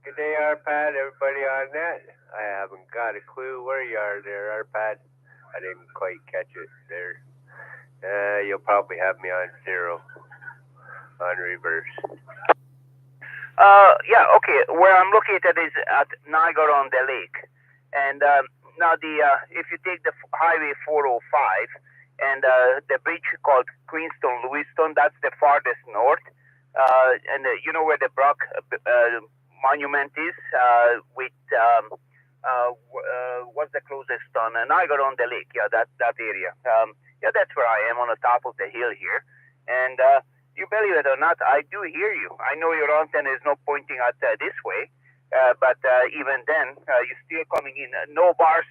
Good day, Arpad. Everybody on net? I haven't got a clue where you are there, Arpad. I didn't quite catch it there. You'll probably have me on 0 on reverse. Yeah, okay. Where I'm located is at Niagara-on-the-Lake. And now if you take the Highway 405 and the bridge called Queenstown-Lewiston, that's the farthest north. And you know where the Brock monument is with... what's the closest town? Niagara-on-the-Lake. Yeah, that area. Yeah, that's where I am on the top of the hill here. And you believe it or not, I do hear you. I know your antenna is not pointing out this way, but even then, you're still coming in. No bars.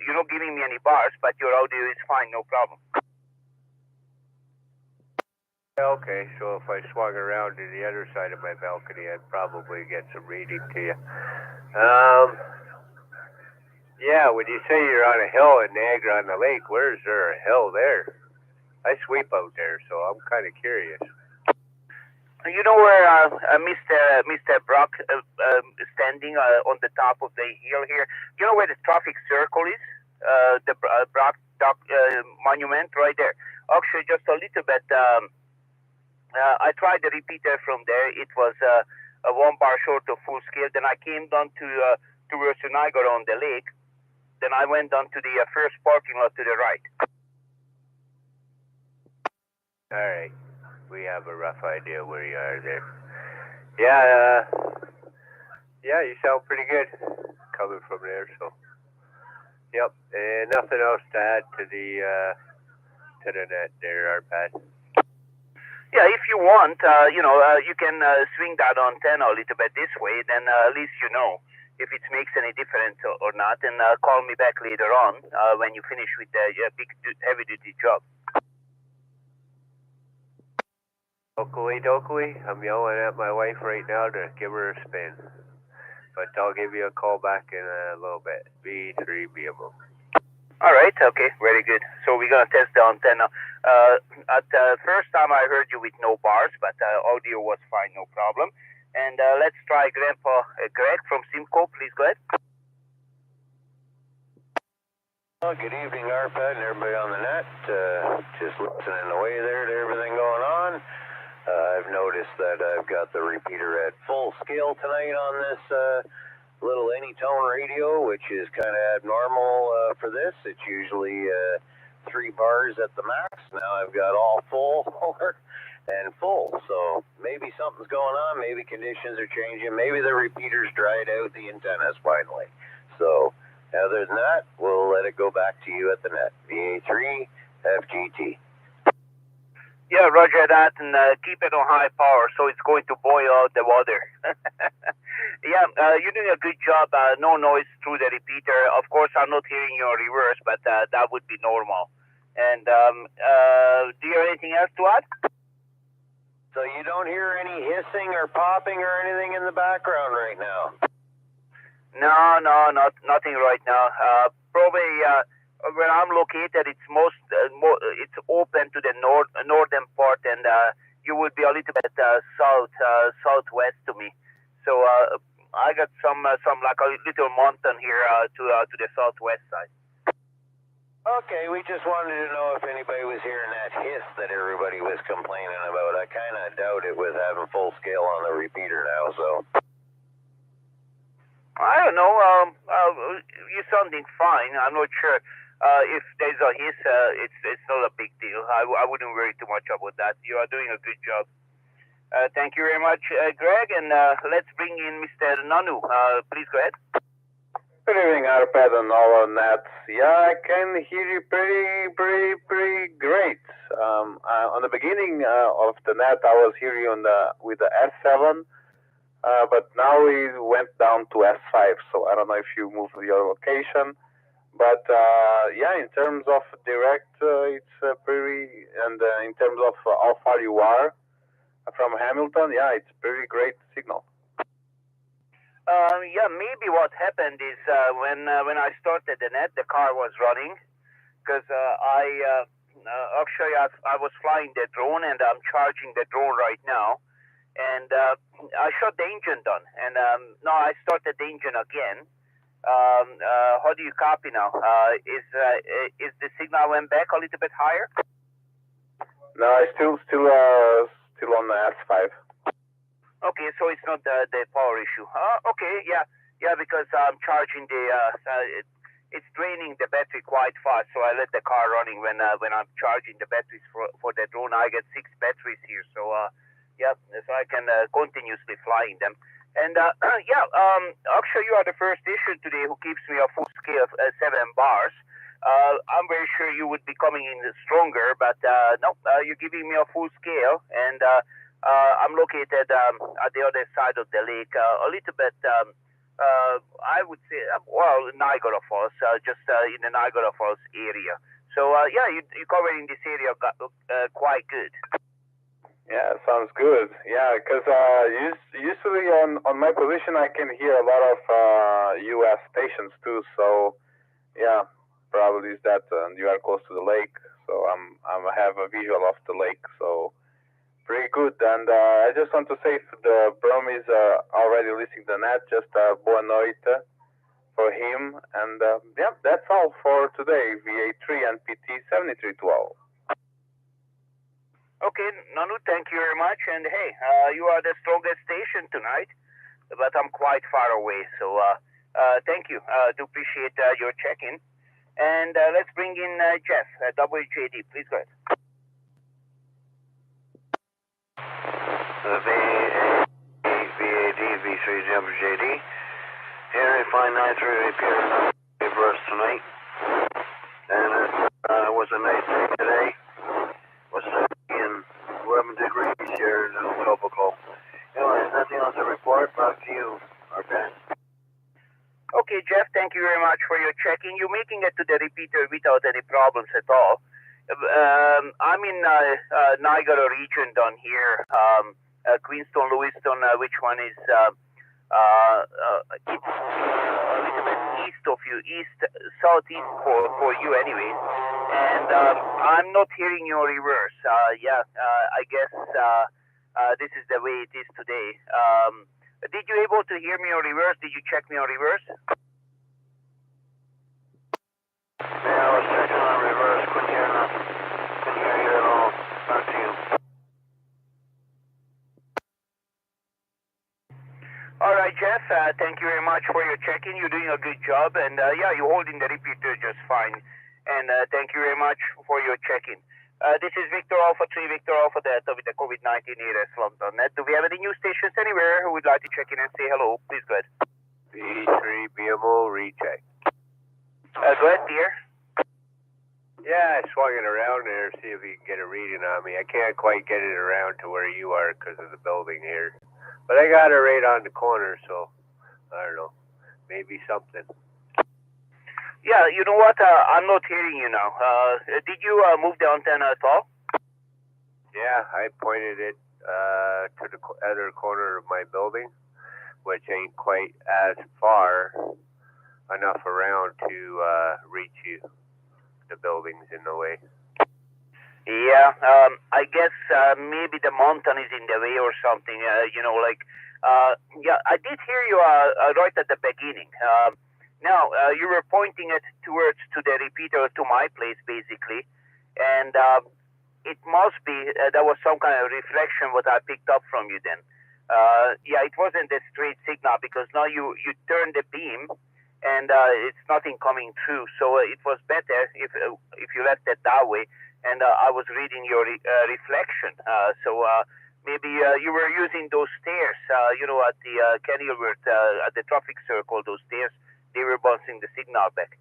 You're not giving me any bars, but your audio is fine. No problem. Okay, so if I swung around to the other side of my balcony, I'd probably get some reading to you. Yeah, when you say you're on a hill in Niagara-on-the-Lake, where is there a hill there? I sweep out there, so I'm kind of curious. You know where Mr. Brock standing on the top of the hill here? You know where the traffic circle is? The Brock monument right there. Actually, just a little bit. I tried the repeater from there. It was a 1 bar short of full scale. Then I came down towards Niagara on the lake. Then I went down to the first parking lot to the right. All right. We have a rough idea where you are there. Yeah, you sound pretty good coming from there, so. Yep, and nothing else to add to the net there, Arpad. Yeah, if you want, you can swing that antenna a little bit this way, then at least you know if it makes any difference or not, and call me back later on when you finish with the big heavy-duty job. Dokey, I'm yelling at my wife right now to give her a spin. But I'll give you a call back in a little bit. B3 BMO. All right, okay, very good. So we're going to test the antenna. At the first time I heard you with no bars, but audio was fine, no problem. And let's try Grandpa Greg from Simcoe. Please go ahead. Well, good evening, Arpad, and everybody on the net. Just listening away there to everything going on. I've noticed that I've got the repeater at full scale tonight on this little Anytone radio, which is kind of abnormal for this. It's usually 3 bars at the max. Now I've got all full and full. So maybe something's going on. Maybe conditions are changing. Maybe the repeater's dried out the antennas finally. So other than that, we'll let it go back to you at the net. VA3 FGT. Yeah, roger that, and keep it on high power so it's going to boil out the water. Yeah, you're doing a good job. No noise through the repeater. Of course, I'm not hearing you in reverse, but that would be normal. And do you have anything else to add? So you don't hear any hissing or popping or anything in the background right now? No, nothing right now. Probably where I'm located, it's it's open to the northern part, and you would be a little bit southwest to me. So I got some like a little mountain here to the southwest side. Okay, we just wanted to know if anybody was hearing that hiss that everybody was complaining about. I kind of doubt it with having full scale on the repeater now, so. I don't know. You're sounding fine. I'm not sure. If there's a hiss, it's not a big deal. I wouldn't worry too much about that. You are doing a good job. Thank you very much, Greg, and let's bring in Mr. Nanu. Please go ahead. Good evening, Arpad and all on that. Yeah, I can hear you pretty great. On the beginning of the net, I was hearing you with the S7, but now we went down to S5, so I don't know if you moved your location. But yeah, in terms of direct, it's pretty, and in terms of how far you are from Hamilton, yeah, it's pretty great signal. Yeah, maybe what happened is when I started the net, the car was running, because actually I was flying the drone, and I'm charging the drone right now, and I shut the engine down, and now I started the engine again. How do you copy now? Is the signal went back a little bit higher? No, it's still on the S5. Okay, so it's not the power issue. Okay, yeah, because I'm charging it's draining the battery quite fast, so I let the car running when I'm charging the batteries for the drone. I get 6 batteries here, so yeah, so I can continuously flying them. And actually, you are the first issue today who gives me a full scale of 7 bars. I'm very sure you would be coming in stronger, but no, you're giving me a full scale, and I'm located at the other side of the lake, a little bit, I would say, well, Niagara Falls, just in the Niagara Falls area. So, yeah, you're covering this area quite good. Yeah, sounds good. Yeah, because usually on my position, I can hear a lot of U.S. stations too. So, yeah, probably is that you are close to the lake. So I have a visual of the lake. So, Pretty good. And I just want to say if the Brom is already listening the net, just boa noite for him. And yeah, that's all for today. VA3 and PT 7312. Okay, Nanu, thank you very much. And hey, you are the strongest station tonight, but I'm quite far away. So thank you. Do appreciate your check-in. And let's bring in Jeff, WJD. Please go ahead. VAD, V3 WJD. Here, 593 repair. Reverse tonight. And it was a nice day today. Was 11 degrees here in tropical. Anyway, nothing else to report. Back to you, Arpan. Okay, Jeff, thank you very much for your check-in. You're making it to the repeater without any problems at all. I'm in Niagara region down here, Queenstown, Lewiston, which one is it's a little bit east of you, southeast for you anyways. And I'm not hearing your reverse. I guess this is the way it is today. Did you able to hear me on reverse? Did you check me on reverse? Yeah, I was checking on reverse. Couldn't hear nothing. Couldn't hear you at all. Back to you. All right, Jeff. Thank you very much for your check-in. You're doing a good job, and yeah, you're holding the repeater just fine. And thank you very much for your check-in. This is Victor Alpha 3, Victor Alpha Delta with the COVID-19 ARS London.net. Do we have any new stations anywhere who would like to check in and say hello? Please go ahead. V3 BMO recheck. Go ahead, dear. Yeah, I swung it around there, see if you can get a reading on me. I can't quite get it around to where you are because of the building here. But I got it right on the corner, so I don't know. Maybe something. Yeah, you know what? I'm not hearing you now. Did you move the antenna at all? Yeah, I pointed it to the other corner of my building, which ain't quite as far enough around to reach you. The buildings in the way. Yeah, I guess maybe the mountain is in the way or something. Yeah, I did hear you right at the beginning. Now, you were pointing it towards to the repeater to my place, basically, and it must be there was some kind of reflection what I picked up from you then. Yeah, it wasn't a straight signal because now you turned the beam, and it's nothing coming through. So it was better if you left it that way. And I was reading your reflection. So maybe you were using those stairs, at the Kenilworth, at the traffic circle, those stairs. They were bouncing the signal back.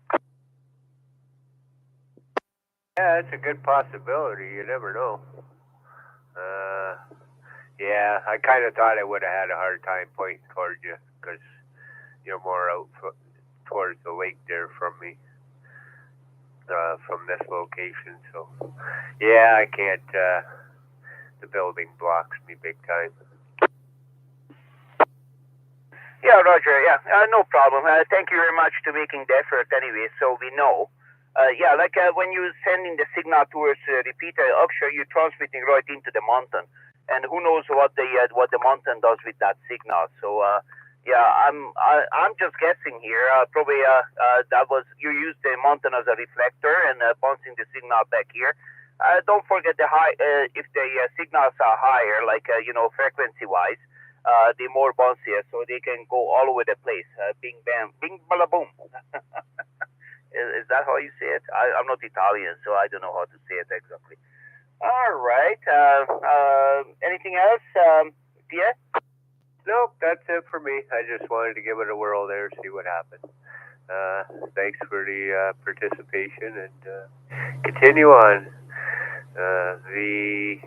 Yeah, it's a good possibility. You never know. Yeah, I kind of thought I would have had a hard time pointing towards you because you're more out towards the lake there from me, from this location. So, yeah, I can't. The building blocks me big time. Yeah, Roger. Yeah, no problem. Thank you very much to making the effort anyway, so we know. When you sending the signal towards the repeater, actually you're transmitting right into the mountain, and who knows what the mountain does with that signal. So I'm just guessing here. Probably that was you used the mountain as a reflector and bouncing the signal back here. Don't forget the high. If the signals are higher, frequency wise, they're more bouncier, so they can go all over the place. Bing bam, bing bala boom. Is that how you say it? I'm not Italian, so I don't know how to say it exactly. All right. Anything else, Pierre? Nope, that's it for me. I just wanted to give it a whirl there, see what happened. Thanks for the participation, and continue on. VA3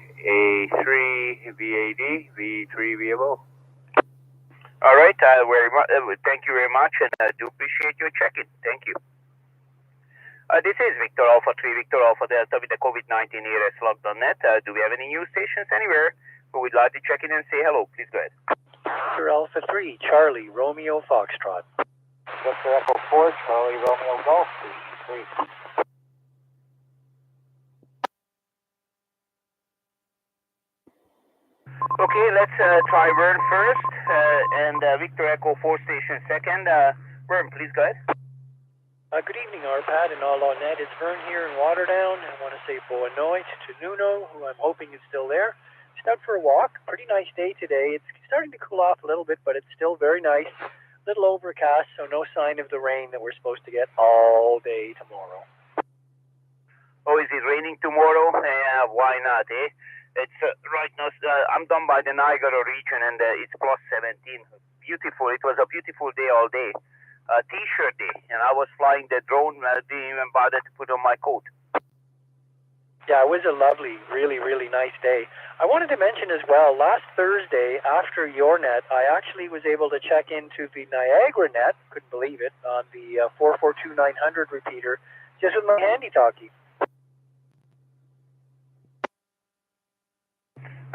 VAD, V3 VMO. All right. Thank you very much, and I do appreciate your check-in. Thank you. This is Victor Alpha 3, Victor Alpha Delta with the COVID-19 ARS Log.net. Do we have any news stations anywhere who would like to check in and say hello? Please go ahead. Victor Alpha 3, Charlie, Romeo Foxtrot. Victor Echo 4, Charlie, Romeo Golf, 3. Okay, let's try Vern first, and Victor Echo 4 station second. Vern, please go ahead. Good evening, RPAD and all on net. It's Vern here in Waterdown. I want to say boa noite to Nuno, who I'm hoping is still there. Just out for a walk. Pretty nice day today. It's starting to cool off a little bit, but it's still very nice. A little overcast, so no sign of the rain that we're supposed to get all day tomorrow. Oh, is it raining tomorrow? Why not, eh? It's right now, I'm down by the Niagara region, and it's plus 17. Beautiful. It was a beautiful day all day. T-shirt day, and I was flying the drone. I didn't even bother to put on my coat. Yeah, it was a lovely, really, really nice day. I wanted to mention as well, last Thursday after your net, I actually was able to check into the Niagara net, couldn't believe it, on the 442-900 repeater, just with my handy-talkie.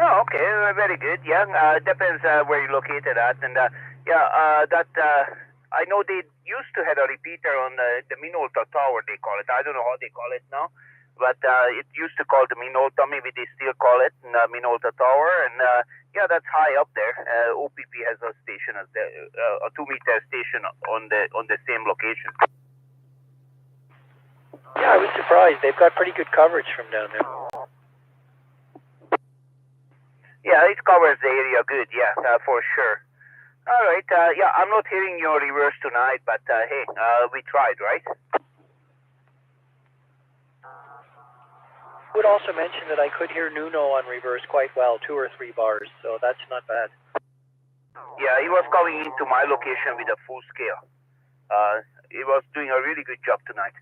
Oh, okay, very good. Yeah, depends where you're located at, and I know they used to have a repeater on the Minolta Tower. They call it. I don't know how they call it now, but it used to call the Minolta. Maybe they still call it Minolta Tower, and that's high up there. OPP has a station as a 2-meter station on the same location. Yeah, I was surprised. They've got pretty good coverage from down there. Yeah, it covers the area good, for sure. All right, I'm not hearing your reverse tonight, but hey, we tried, right? I would also mention that I could hear Nuno on reverse quite well, 2 or 3 bars, so that's not bad. Yeah, he was coming into my location with a full scale. He was doing a really good job tonight.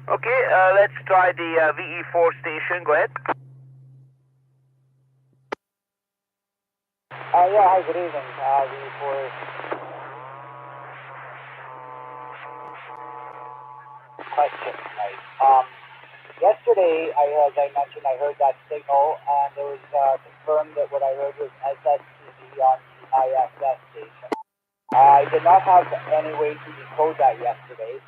Okay, let's try the VE4 station. Go ahead. Hi, good evening. VE4. Question tonight. Yesterday, as I mentioned, I heard that signal, and it was confirmed that what I heard was SSTV on the ISS station. I did not have any way to decode that yesterday.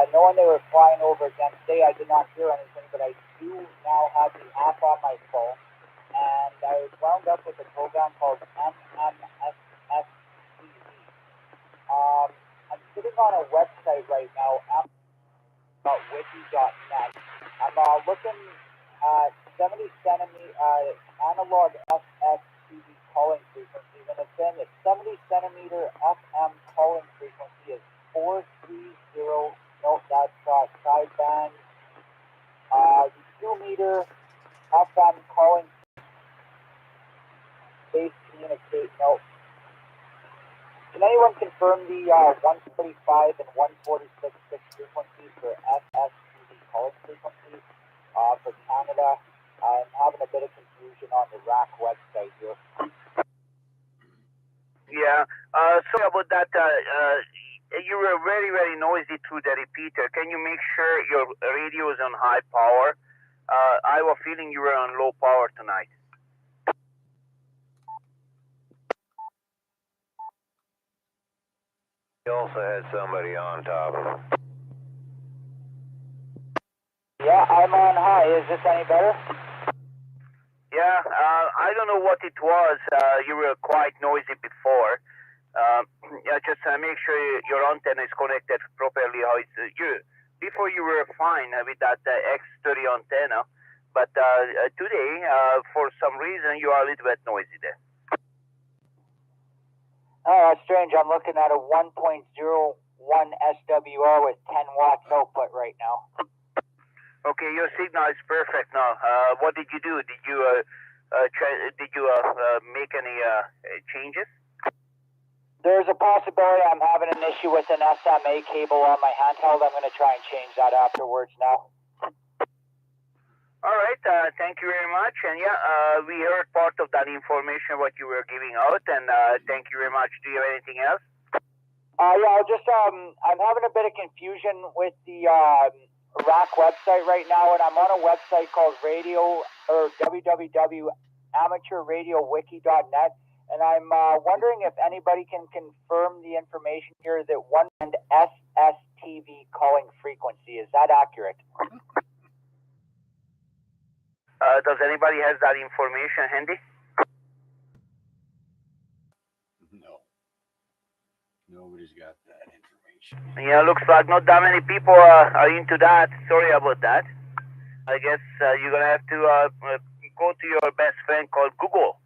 Knowing they were flying over again today, I did not hear anything, but I do now have the app on my phone, and I was wound up with a program called MMSSTV. I'm sitting on a website right now, wiki.net. I'm looking at 70 centimeter analog SSTV calling frequencies, and it's saying that 70 centimeter FM calling frequency is 430. Nope, that's sideband. 2-meter FM calling base communicate. Nope. Can anyone confirm the 145 and 146 frequencies for SSTV calling frequencies for Canada? I'm having a bit of confusion on the RAC website here. Yeah, sorry about that. You were very, very noisy through the repeater. Can you make sure your radio is on high power? I was feeling you were on low power tonight. You also had somebody on top of him. Yeah, I'm on high. Is this any better? Yeah, I don't know what it was. You were quite noisy before. Just make sure your antenna is connected properly. Before you were fine with that X30 antenna, but today, for some reason, you are a little bit noisy there. Oh, that's strange. I'm looking at a 1.01 SWR with 10 watts output right now. Okay, your signal is perfect now. What did you do? Did you make any changes? There's a possibility I'm having an issue with an SMA cable on my handheld. I'm going to try and change that afterwards now. All right, thank you very much. And we heard part of that information, what you were giving out, and thank you very much. Do you have anything else? I'll just, I'm having a bit of confusion with the RAC website right now, and I'm on a website called www.amateurradiowiki.net, and I'm wondering if anybody can confirm the information here that one and SSTV calling frequency. Is that accurate? Does anybody has that information handy? No. Nobody's got that information. Yeah, looks like not that many people are into that. Sorry about that. I guess you're gonna have to go to your best friend called Google.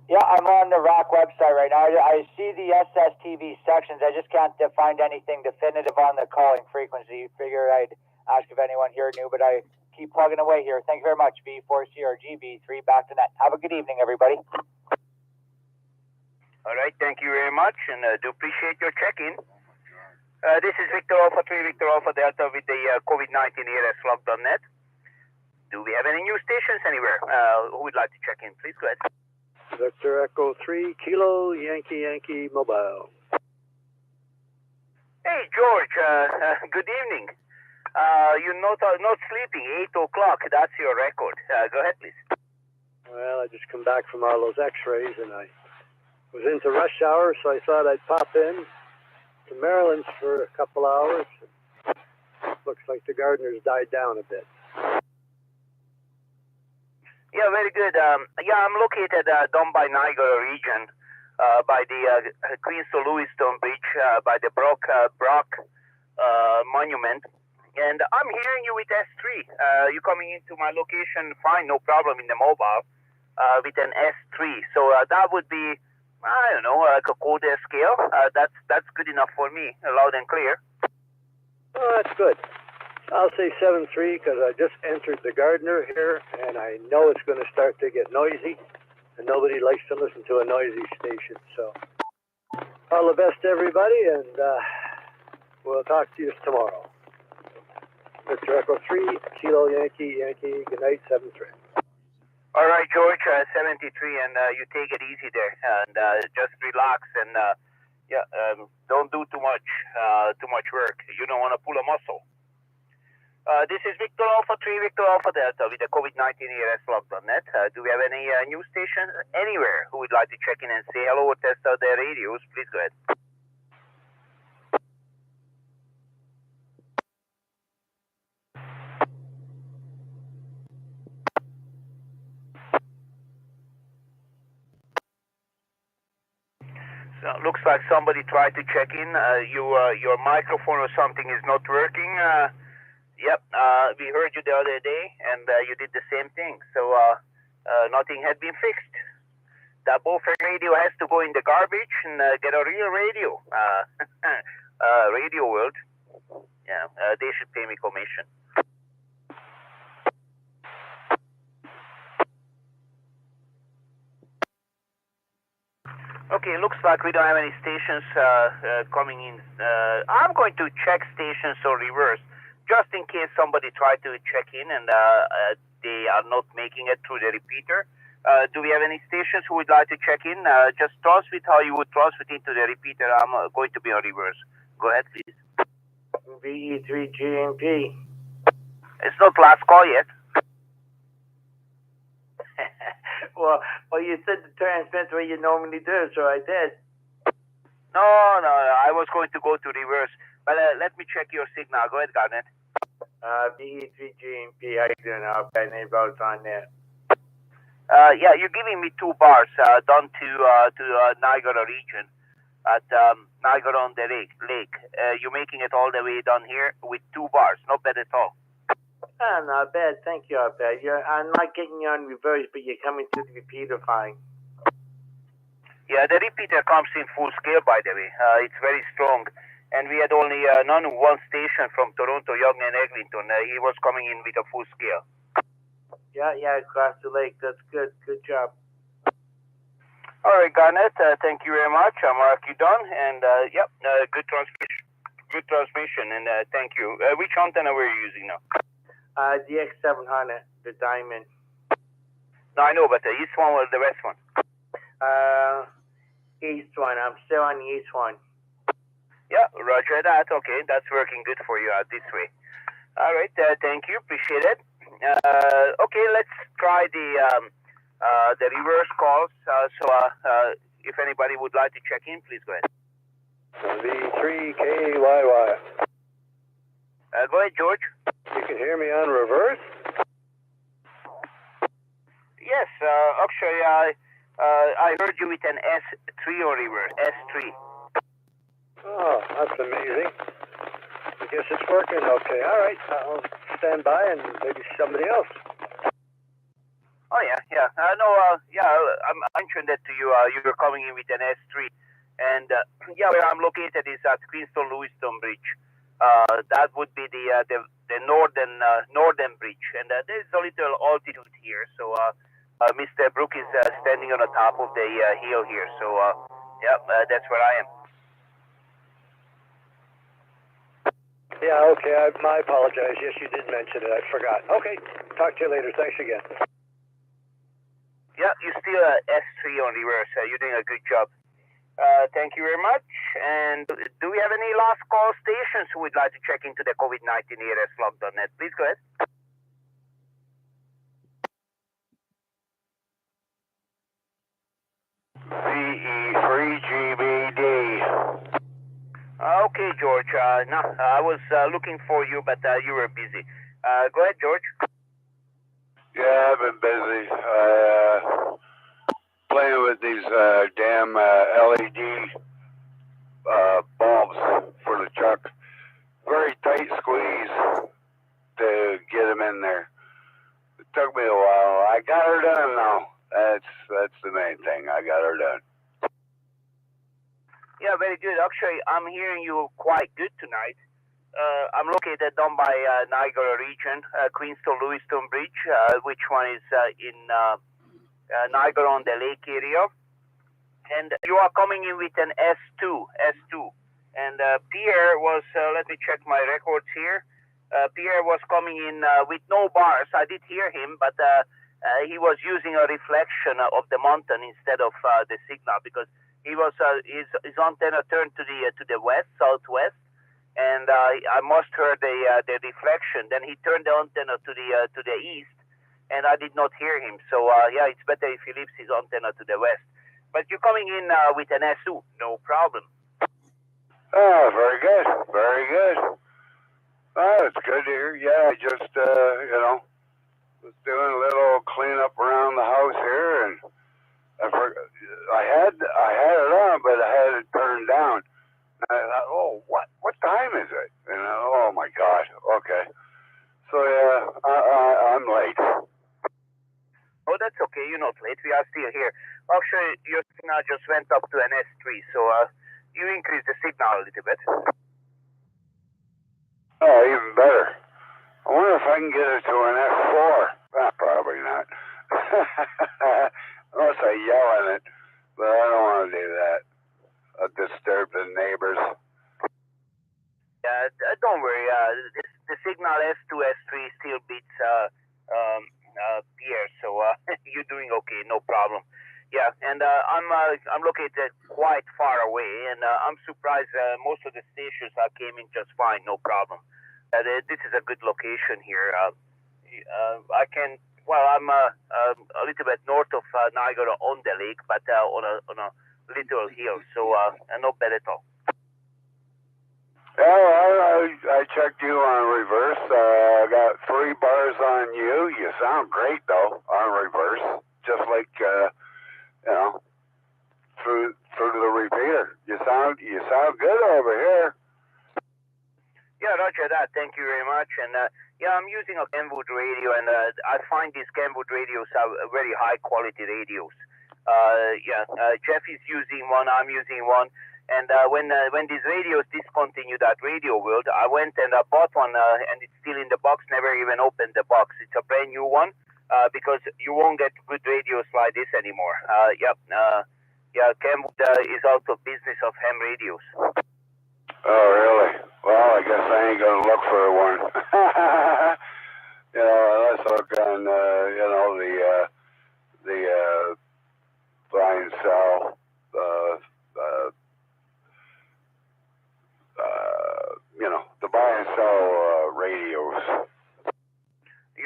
Yeah, I'm on the RAC website right now. I see the SSTV sections. I just can't find anything definitive on the calling frequency. Figure I'd ask if anyone here knew, but I keep plugging away here. Thank you very much, V4CRG, V3, back to net. Have a good evening, everybody. All right, thank you very much, and do appreciate your check-in. This is Victor Alpha 3, Victor Alpha Delta with the COVID-19 ALSlog.net. Do we have any new stations anywhere? Who would like to check in? Please go ahead. Victor Echo 3, Kilo, Yankee, Yankee, Mobile. Hey, George, good evening. You're not sleeping, 8 o'clock, that's your record. Go ahead, please. Well, I just come back from all those x-rays, and I was into rush hour, so I thought I'd pop in to Maryland's for a couple hours. Looks like the gardeners died down a bit. Yeah, very good. Yeah, I'm located down by Niagara region, by the Queens to Lewiston Bridge, by the Brock Monument. And I'm hearing you with S3. You're coming into my location, fine, no problem in the mobile, with an S3. So that would be, I don't know, like a code scale. That's good enough for me, loud and clear. Oh, that's good. I'll say 7-3 because I just entered the Gardner here, and I know it's going to start to get noisy, and nobody likes to listen to a noisy station. So all the best to everybody, and we'll talk to you tomorrow. Victor Echo 3, Kilo, Yankee, Yankee, good night, 7-3. All right, George, 73, and you take it easy there, and just relax, and don't do too much work. You don't want to pull a muscle. This is Victor Alpha 3, Victor Alpha Delta with the COVID-19 ALSlog.net. Do we have any news stations anywhere who would like to check in and say hello or test out their radios? Please go ahead. So looks like somebody tried to check in. Your microphone or something is not working. Yep, we heard you the other day, and you did the same thing. So nothing had been fixed. That bullfrog radio has to go in the garbage and get a real radio. Radio World, yeah, they should pay me commission. Okay, looks like we don't have any stations coming in. I'm going to check stations or reverse, just in case somebody tried to check in and they are not making it through the repeater. Do we have any stations who would like to check in? Just transmit how you would transmit into the repeater. I'm going to be on reverse. Go ahead, please. VE3GMP. It's not last call yet. Well, you said to transmit what you normally do, so I did. No, I was going to go to reverse. But let me check your signal. Go ahead, Garnet. VE3GMP, how you doing? I'll bet any votes on there. Yeah, you're giving me 2 bars down to Niagara region at Niagara on the lake. You're making it all the way down here with 2 bars. Not bad at all. Oh, not bad. Thank you, Arpad. I'm not getting you on reverse, but you're coming to the repeater fine. Yeah, the repeater comes in full scale, by the way. It's very strong. And we had only one station from Toronto, Yonge and Eglinton. He was coming in with a full scale. Yeah, across the lake. That's good. Good job. All right, Garnet, thank you very much. I'll mark you done. And, good transmission. And thank you. Which antenna were you using now? The X700, the Diamond. No, I know, but the east one or the west one? East one. I'm still on the east one. Yeah, roger that. Okay, that's working good for you this way. All right, thank you. Appreciate it. Okay, let's try the the reverse calls. If anybody would like to check in, please go ahead. V3KYY. Go ahead, George. You can hear me on reverse? Yes, actually, I heard you with an S3 on reverse. S3. Oh, that's amazing. I guess it's working okay. All right, I'll stand by and maybe somebody else. Oh, yeah. I mentioned that to you. You were coming in with an S3. And, where I'm located is at Queenstown Lewiston Bridge. That would be the northern bridge. And there's a little altitude here. So, Mr. Brook is standing on the top of the hill here. So, that's where I am. Yeah, okay, I apologize. Yes, you did mention it. I forgot. Okay, talk to you later. Thanks again. Yeah, you're still S3 on reverse. You're doing a good job. Thank you very much. And do we have any last call stations who would like to check into the COVID-19 ERS-log.net? Please go ahead. VE3GBD. Okay, George. No, I was looking for you, but you were busy. Go ahead, George. Yeah, I've been busy. Playing with these damn LED bulbs for the truck. Very tight squeeze to get them in there. It took me a while. I got her done now. That's the main thing. I got her done. Yeah, very good. Actually, I'm hearing you quite good tonight. I'm located down by Niagara region, Queenstown Lewiston Bridge, which one is in Niagara on the lake area. And you are coming in with an S2. And Pierre was, let me check my records here. Pierre was coming in with no bars. I did hear him, but he was using a reflection of the mountain instead of the signal, because he was his antenna turned to the west, southwest, and I must heard the reflection. Then he turned the antenna to the east, and I did not hear him. So it's better if he leaves his antenna to the west. But you're coming in with an SU, no problem. Oh, very good, very good. Oh, it's good to hear. Yeah, I just was doing a little cleanup around the house here, and I had it on, but I had it turned down. And I thought, oh, what time is it? And oh my God, okay. So yeah, I'm late. Oh, that's okay. You're not late. We are still here. Actually, your signal just went up to an S3, so you increased the signal a little bit. Oh, even better. I wonder if I can get it to an F4. Probably not. Unless I yell at it, but I don't want to do that. I'll disturb the neighbors. Don't worry. The signal S2, S3 still beats Pierre, so you're doing okay, no problem. Yeah, and I'm located quite far away, and I'm surprised most of the stations I came in just fine, no problem. This is a good location here. I'm a little bit north of Niagara on the lake, but on a little hill, so not bad at all. Yeah, I checked you on reverse. I got 3 bars on you. You sound great though on reverse, just like through the repeater. You sound good over here. Yeah, roger that. Thank you very much. And I'm using a Kenwood radio, and I find these Kenwood radios are very high quality radios. Jeff is using one. I'm using one. And when these radios discontinued at Radio World, I went and bought one, and it's still in the box. Never even opened the box. It's a brand new one, because you won't get good radios like this anymore. Kenwood is out of business of ham radios. Oh, really? Well, I guess I ain't gonna look for one. Let's look on, the buy and sell, the buy and sell radios.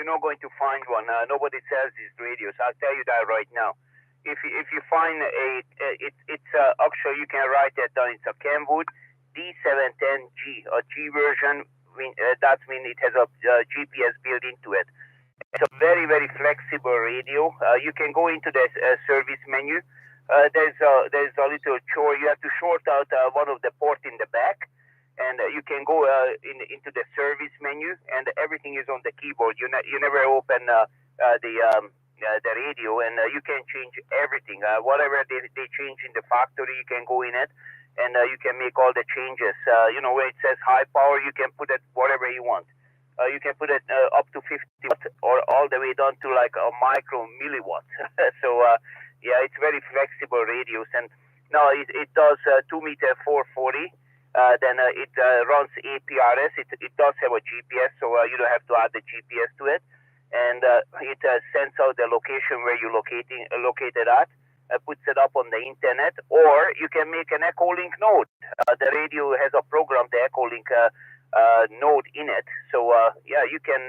you're not going to find one. Nobody sells these radios. I'll tell you that right now. If you find it's actually you can write that down. It's a Kenwood D710G, a G version. That means it has a GPS built into it. It's a very, very flexible radio. You can go into the service menu. There's a little chore. You have to short out one of the port in the back, and you can go into the service menu, and everything is on the keyboard. You never open the radio, and you can change everything. Whatever they change in the factory, you can go in it, and you can make all the changes. Where it says high power, you can put it whatever you want. You can put it up to 50 watts or all the way down to like a micro milliwatt. So, yeah, it's very flexible radios. And now it does 2 meter 440. Then it runs APRS. It does have a GPS, so you don't have to add the GPS to it. And it sends out the location where you're located at, puts it up on the internet, or you can make an Echolink node. The radio has a program, the Echolink node in it. So yeah, you can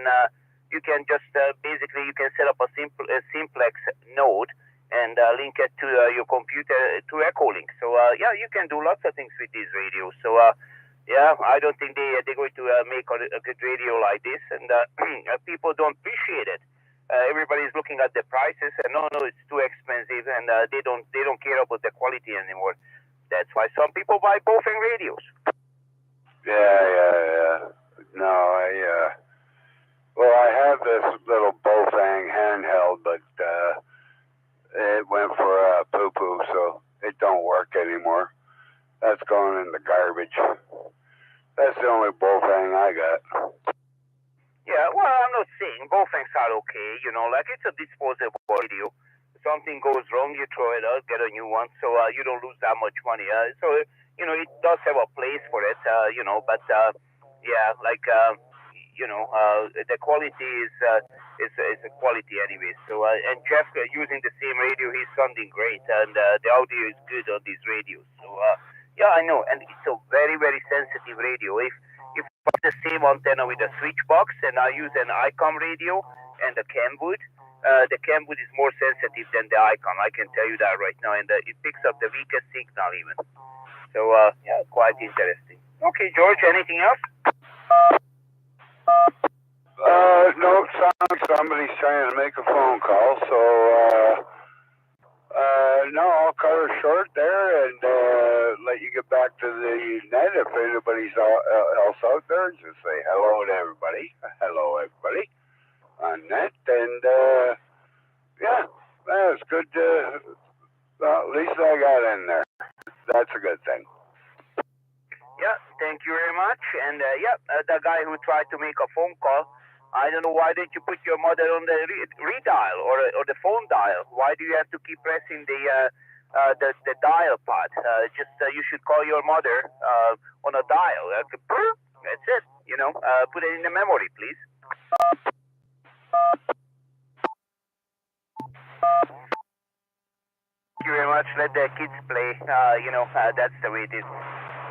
just basically you can set up a simplex node and link it to your computer to Echolink. So yeah, you can do lots of things with these radios. So yeah, I don't think they're going to make a good radio like this, and people don't appreciate it. Everybody's looking at the prices, and no, it's too expensive, and they don't care about the quality anymore. That's why some people buy Bofang radios. Yeah. No, I have this little Bofang handheld, but it went for poo-poo, so it don't work anymore. That's going in the garbage. That's the only Bofang I got. Yeah, well, I'm not saying Bofangs are okay, like it's a disposable radio. Something goes wrong, you throw it out, get a new one, so you don't lose that much money. So, it does have a place for it, but yeah, like, the quality is a quality anyway. So, and Jeff, using the same radio, he's sounding great, and the audio is good on these radios. So, yeah, I know, and it's a very, very sensitive radio. If I put the same antenna with a switch box and I use an ICOM radio and a Kenwood, the Kenwood is more sensitive than the ICOM. I can tell you that right now, and it picks up the weakest signal even. So, yeah, quite interesting. Okay, George, anything else? No, somebody's trying to make a phone call, so, no, I'll cut her short there and let you get back to the net. If anybody's else out there, just say hello to everybody. Hello, everybody on net. And, yeah, that's good. Well, at least I got in there. That's a good thing. Yeah, thank you very much. And, the guy who tried to make a phone call, I don't know, why didn't you put your mother on the redial or the phone dial? Why do you have to keep pressing the dial pad? You should call your mother on a dial. That's it. Put it in the memory, please. Thank you very much. Let the kids play. That's the way it is.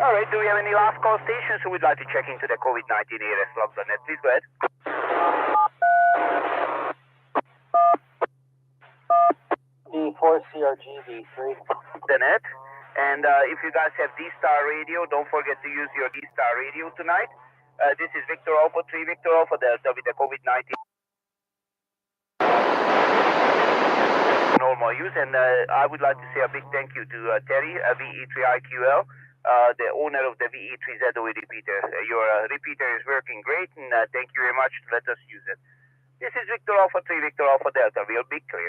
All right. Do we have any last call stations who would like to check into the COVID-19 ARS logs on net? Please go ahead. V4CRG V3. The net. And if you guys have D-Star radio, don't forget to use your D-Star radio tonight. This is Victor Alpha 3, Victor Alpha Delta with the COVID-19 normal use. And I would like to say a big thank you to Terry, VE3IQL, the owner of the VE3ZOE repeater. Your repeater is working great, and thank you very much to let us use it. This is Victor Alpha 3, Victor Alpha Delta. We'll be clear.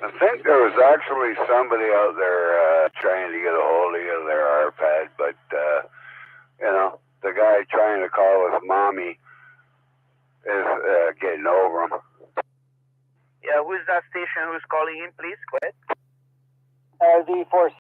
I think there was actually somebody out there trying to get a hold of you there, RPAD, but, the guy trying to call his mommy is getting over him. Yeah, who is that station who's calling in, please? Go ahead. V4